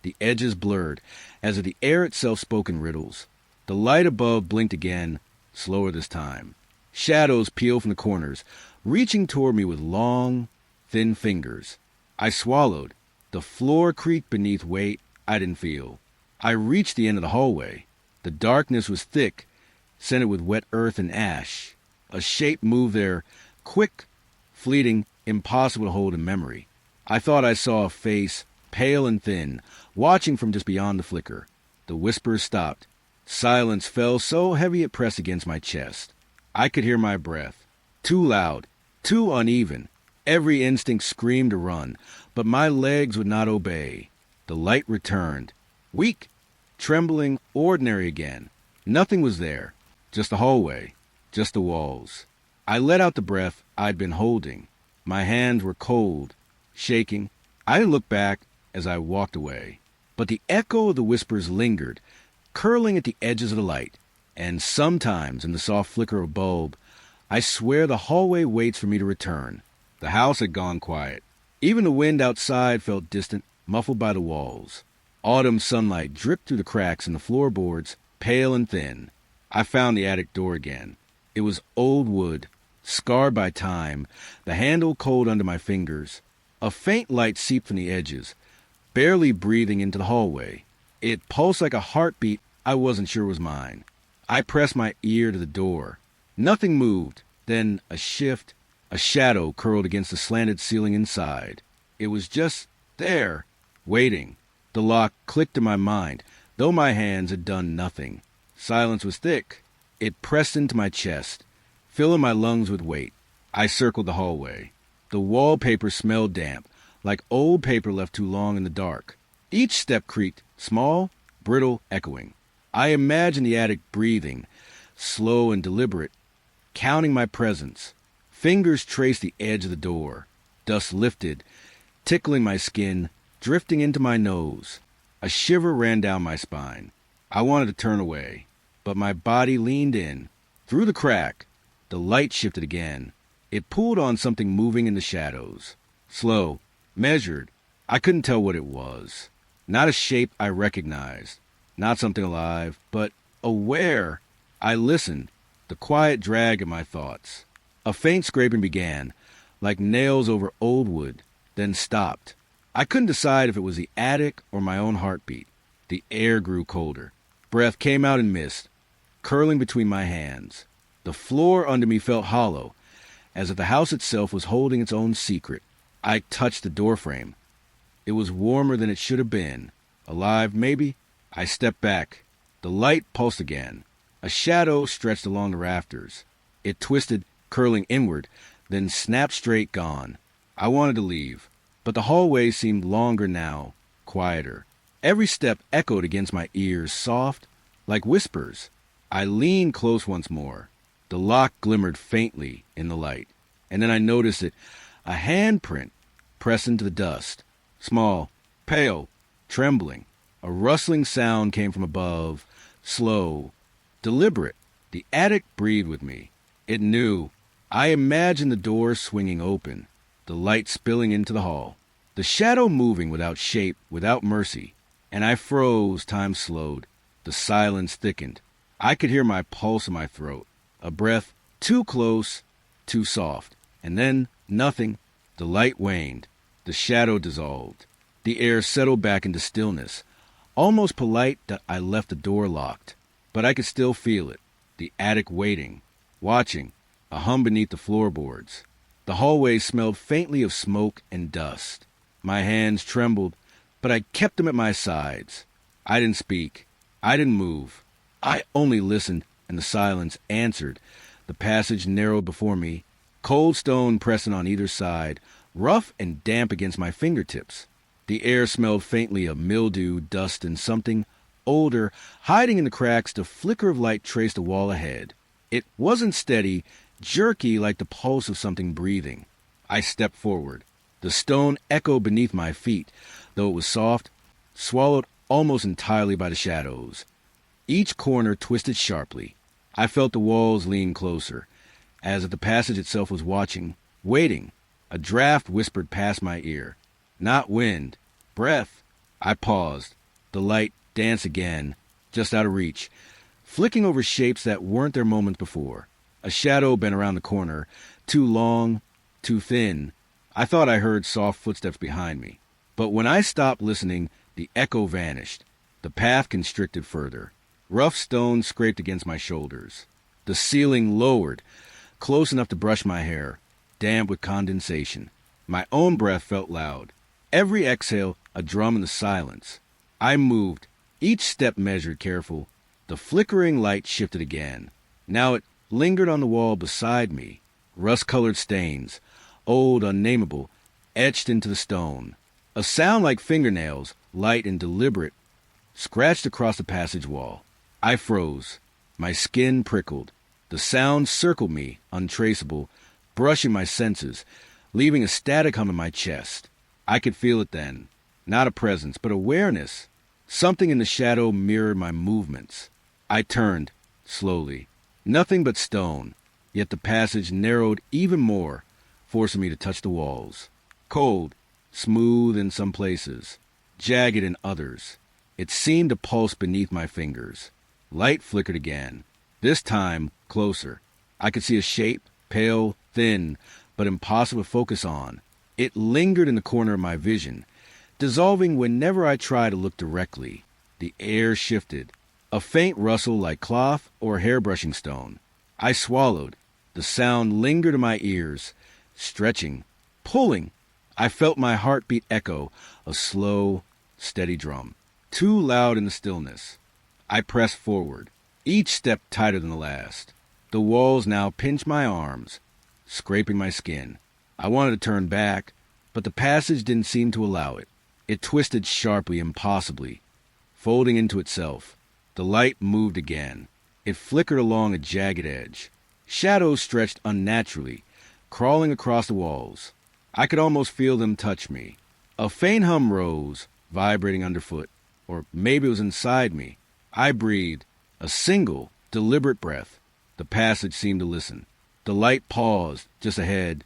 The edges blurred, as if the air itself spoke in riddles. The light above blinked again, slower this time. Shadows peeled from the corners, reaching toward me with long, thin fingers. I swallowed. The floor creaked beneath weight I didn't feel. I reached the end of the hallway. The darkness was thick, scented with wet earth and ash. A shape moved there, quick, fleeting, impossible to hold in memory. I thought I saw a face, pale and thin, watching from just beyond the flicker. The whispers stopped. Silence fell so heavy it pressed against my chest. I could hear my breath. Too loud, too uneven. Every instinct screamed to run, but my legs would not obey. The light returned. Weak, trembling, ordinary again. Nothing was there. Just the hallway. Just the walls. I let out the breath I'd been holding. My hands were cold, shaking. I looked back as I walked away. But the echo of the whispers lingered, curling at the edges of the light. And sometimes, in the soft flicker of a bulb, I swear the hallway waits for me to return. The house had gone quiet. Even the wind outside felt distant, muffled by the walls. Autumn sunlight dripped through the cracks in the floorboards, pale and thin. I found the attic door again. It was old wood, scarred by time, the handle cold under my fingers. A faint light seeped from the edges, barely breathing into the hallway. It pulsed like a heartbeat I wasn't sure was mine. I pressed my ear to the door. Nothing moved. Then a shift, a shadow curled against the slanted ceiling inside. It was just there, waiting. The lock clicked in my mind, though my hands had done nothing. Silence was thick. It pressed into my chest, filling my lungs with weight. I circled the hallway. The wallpaper smelled damp, like old paper left too long in the dark. Each step creaked, small, brittle, echoing. I imagined the attic breathing, slow and deliberate, counting my presence. Fingers traced the edge of the door. Dust lifted, tickling my skin, drifting into my nose. A shiver ran down my spine. I wanted to turn away, but my body leaned in. Through the crack, the light shifted again. It pulled on something moving in the shadows. Slow, measured. I couldn't tell what it was. Not a shape I recognized. Not something alive, but aware. I listened, the quiet drag of my thoughts. A faint scraping began, like nails over old wood, then stopped. I couldn't decide if it was the attic or my own heartbeat. The air grew colder. Breath came out in mist, curling between my hands. The floor under me felt hollow, as if the house itself was holding its own secret. I touched the doorframe. It was warmer than it should have been. Alive, maybe? I stepped back. The light pulsed again. A shadow stretched along the rafters. It twisted, curling inward, then snapped straight, gone. I wanted to leave, but the hallway seemed longer now, quieter. Every step echoed against my ears, soft, like whispers. I leaned close once more. The lock glimmered faintly in the light, and then I noticed it, a handprint pressed into the dust. Small, pale, trembling. A rustling sound came from above, slow, deliberate. The attic breathed with me. It knew. I imagined the door swinging open, the light spilling into the hall, the shadow moving without shape, without mercy. And I froze, time slowed. The silence thickened. I could hear my pulse in my throat, a breath too close, too soft. And then, nothing. The light waned. The shadow dissolved. The air settled back into stillness, almost polite that I left the door locked. But I could still feel it, the attic waiting, watching, a hum beneath the floorboards. The hallway smelled faintly of smoke and dust. My hands trembled, but I kept them at my sides. I didn't speak. I didn't move. I only listened, and the silence answered. The passage narrowed before me, cold stone pressing on either side, rough and damp against my fingertips. The air smelled faintly of mildew, dust, and something older, hiding in the cracks. The flicker of light traced the wall ahead. It wasn't steady, jerky like the pulse of something breathing. I stepped forward. The stone echoed beneath my feet, though it was soft, swallowed almost entirely by the shadows. Each corner twisted sharply. I felt the walls lean closer, as if the passage itself was watching, waiting. A draft whispered past my ear. Not wind. Breath. I paused. The light danced again, just out of reach, flicking over shapes that weren't there moments before. A shadow bent around the corner, too long, too thin. I thought I heard soft footsteps behind me. But when I stopped listening, the echo vanished. The path constricted further. Rough stone scraped against my shoulders. The ceiling lowered, close enough to brush my hair, damp with condensation. My own breath felt loud. Every exhale, a drum in the silence. I moved, each step measured, careful. The flickering light shifted again. Now it lingered on the wall beside me. Rust-colored stains, old, unnameable, etched into the stone. A sound like fingernails, light and deliberate, scratched across the passage wall. I froze. My skin prickled. The sound circled me, untraceable, brushing my senses, leaving a static hum in my chest. I could feel it then. Not a presence, but awareness. Something in the shadow mirrored my movements. I turned, slowly. Nothing but stone, yet the passage narrowed even more, forcing me to touch the walls. Cold, smooth in some places, jagged in others. It seemed to pulse beneath my fingers. Light flickered again, this time closer. I could see a shape, pale, thin, but impossible to focus on. It lingered in the corner of my vision, dissolving whenever I tried to look directly. The air shifted, a faint rustle like cloth or hair-brushing stone. I swallowed. The sound lingered in my ears, stretching, pulling. I felt my heartbeat echo, a slow, steady drum, too loud in the stillness. I pressed forward, each step tighter than the last. The walls now pinched my arms, scraping my skin. I wanted to turn back, but the passage didn't seem to allow it. It twisted sharply, impossibly, folding into itself. The light moved again. It flickered along a jagged edge. Shadows stretched unnaturally, crawling across the walls. I could almost feel them touch me. A faint hum rose, vibrating underfoot, or maybe it was inside me. I breathed, a single, deliberate breath. The passage seemed to listen. The light paused, just ahead,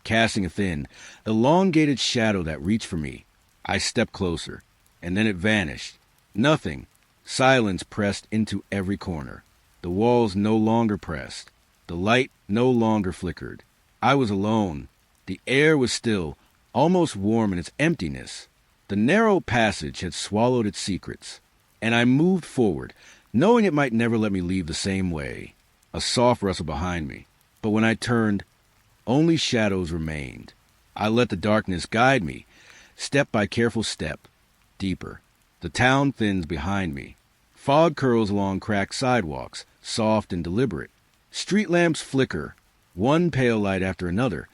casting a thin, elongated shadow that reached for me. I stepped closer, and then it vanished. Nothing. Silence pressed into every corner. The walls no longer pressed. The light no longer flickered. I was alone. The air was still, almost warm in its emptiness. The narrow passage had swallowed its secrets. And I moved forward, knowing it might never let me leave the same way. A soft rustle behind me. But when I turned, only shadows remained. I let the darkness guide me, step by careful step, deeper. The town thins behind me. Fog curls along cracked sidewalks, soft and deliberate. Street lamps flicker, one pale light after another,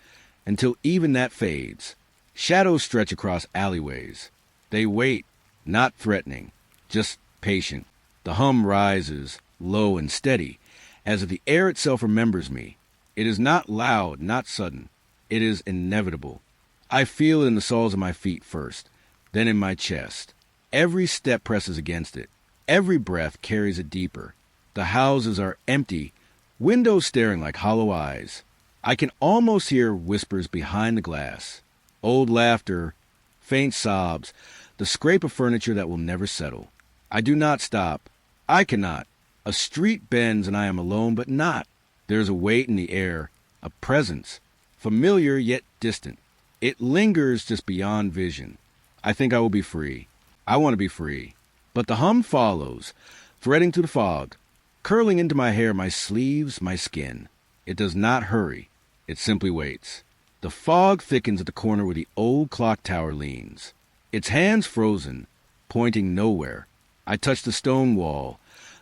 until even that fades. Shadows stretch across alleyways. They wait, not threatening, just patient. The hum rises, low and steady, as if the air itself remembers me. It is not loud, not sudden. It is inevitable. I feel it in the soles of my feet first, then in my chest. Every step presses against it. Every breath carries it deeper. The houses are empty, Windows staring like hollow eyes. I can almost hear whispers behind the glass. Old laughter, faint sobs, the scrape of furniture that will never settle. I do not stop. I cannot. A street bends and I am alone, but not. There is a weight in the air, a presence, familiar yet distant. It lingers just beyond vision. I think I will be free. I want to be free. But the hum follows, threading through the fog, curling into my hair, my sleeves, my skin. It does not hurry. It simply waits. The fog thickens at the corner where the old clock tower leans. Its hands frozen, pointing nowhere. I touch the stone wall,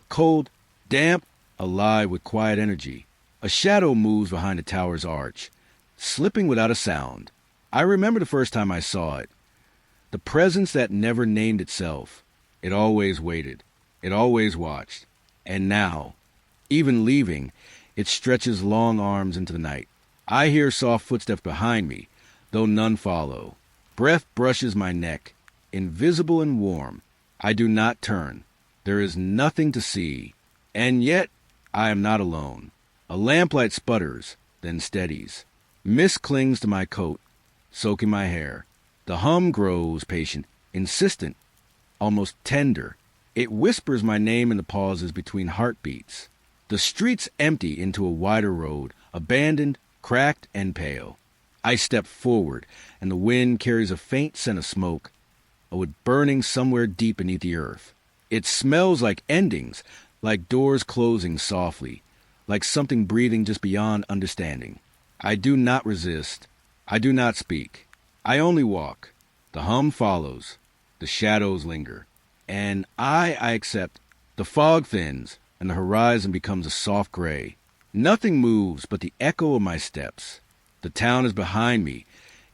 cold, damp, alive with quiet energy. A shadow moves behind the tower's arch, slipping without a sound. I remember the first time I saw it. The presence that never named itself. It always waited. It always watched. And now, even leaving, it stretches long arms into the night. I hear soft footsteps behind me, though none follow. Breath brushes my neck, invisible and warm. I do not turn. There is nothing to see. And yet, I am not alone. A lamplight sputters, then steadies. Mist clings to my coat, soaking my hair. The hum grows patient, insistent, almost tender. It whispers my name in the pauses between heartbeats. The streets empty into a wider road, abandoned, cracked, and pale. I step forward, and the wind carries a faint scent of smoke, a wood burning somewhere deep beneath the earth. It smells like endings, like doors closing softly, like something breathing just beyond understanding. I do not resist. I do not speak. I only walk. The hum follows. The shadows linger. And I accept. The fog thins, and the horizon becomes a soft gray. Nothing moves but the echo of my steps. The town is behind me,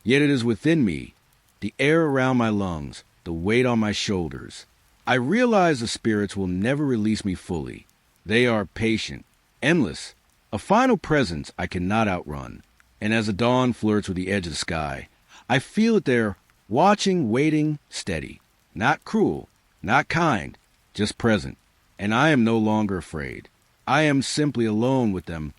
yet it is within me. The air around my lungs, the weight on my shoulders. I realize the spirits will never release me fully. They are patient, endless, a final presence I cannot outrun. And as the dawn flirts with the edge of the sky, I feel that they're watching, waiting, steady. Not cruel, not kind, just present. And I am no longer afraid. I am simply alone with them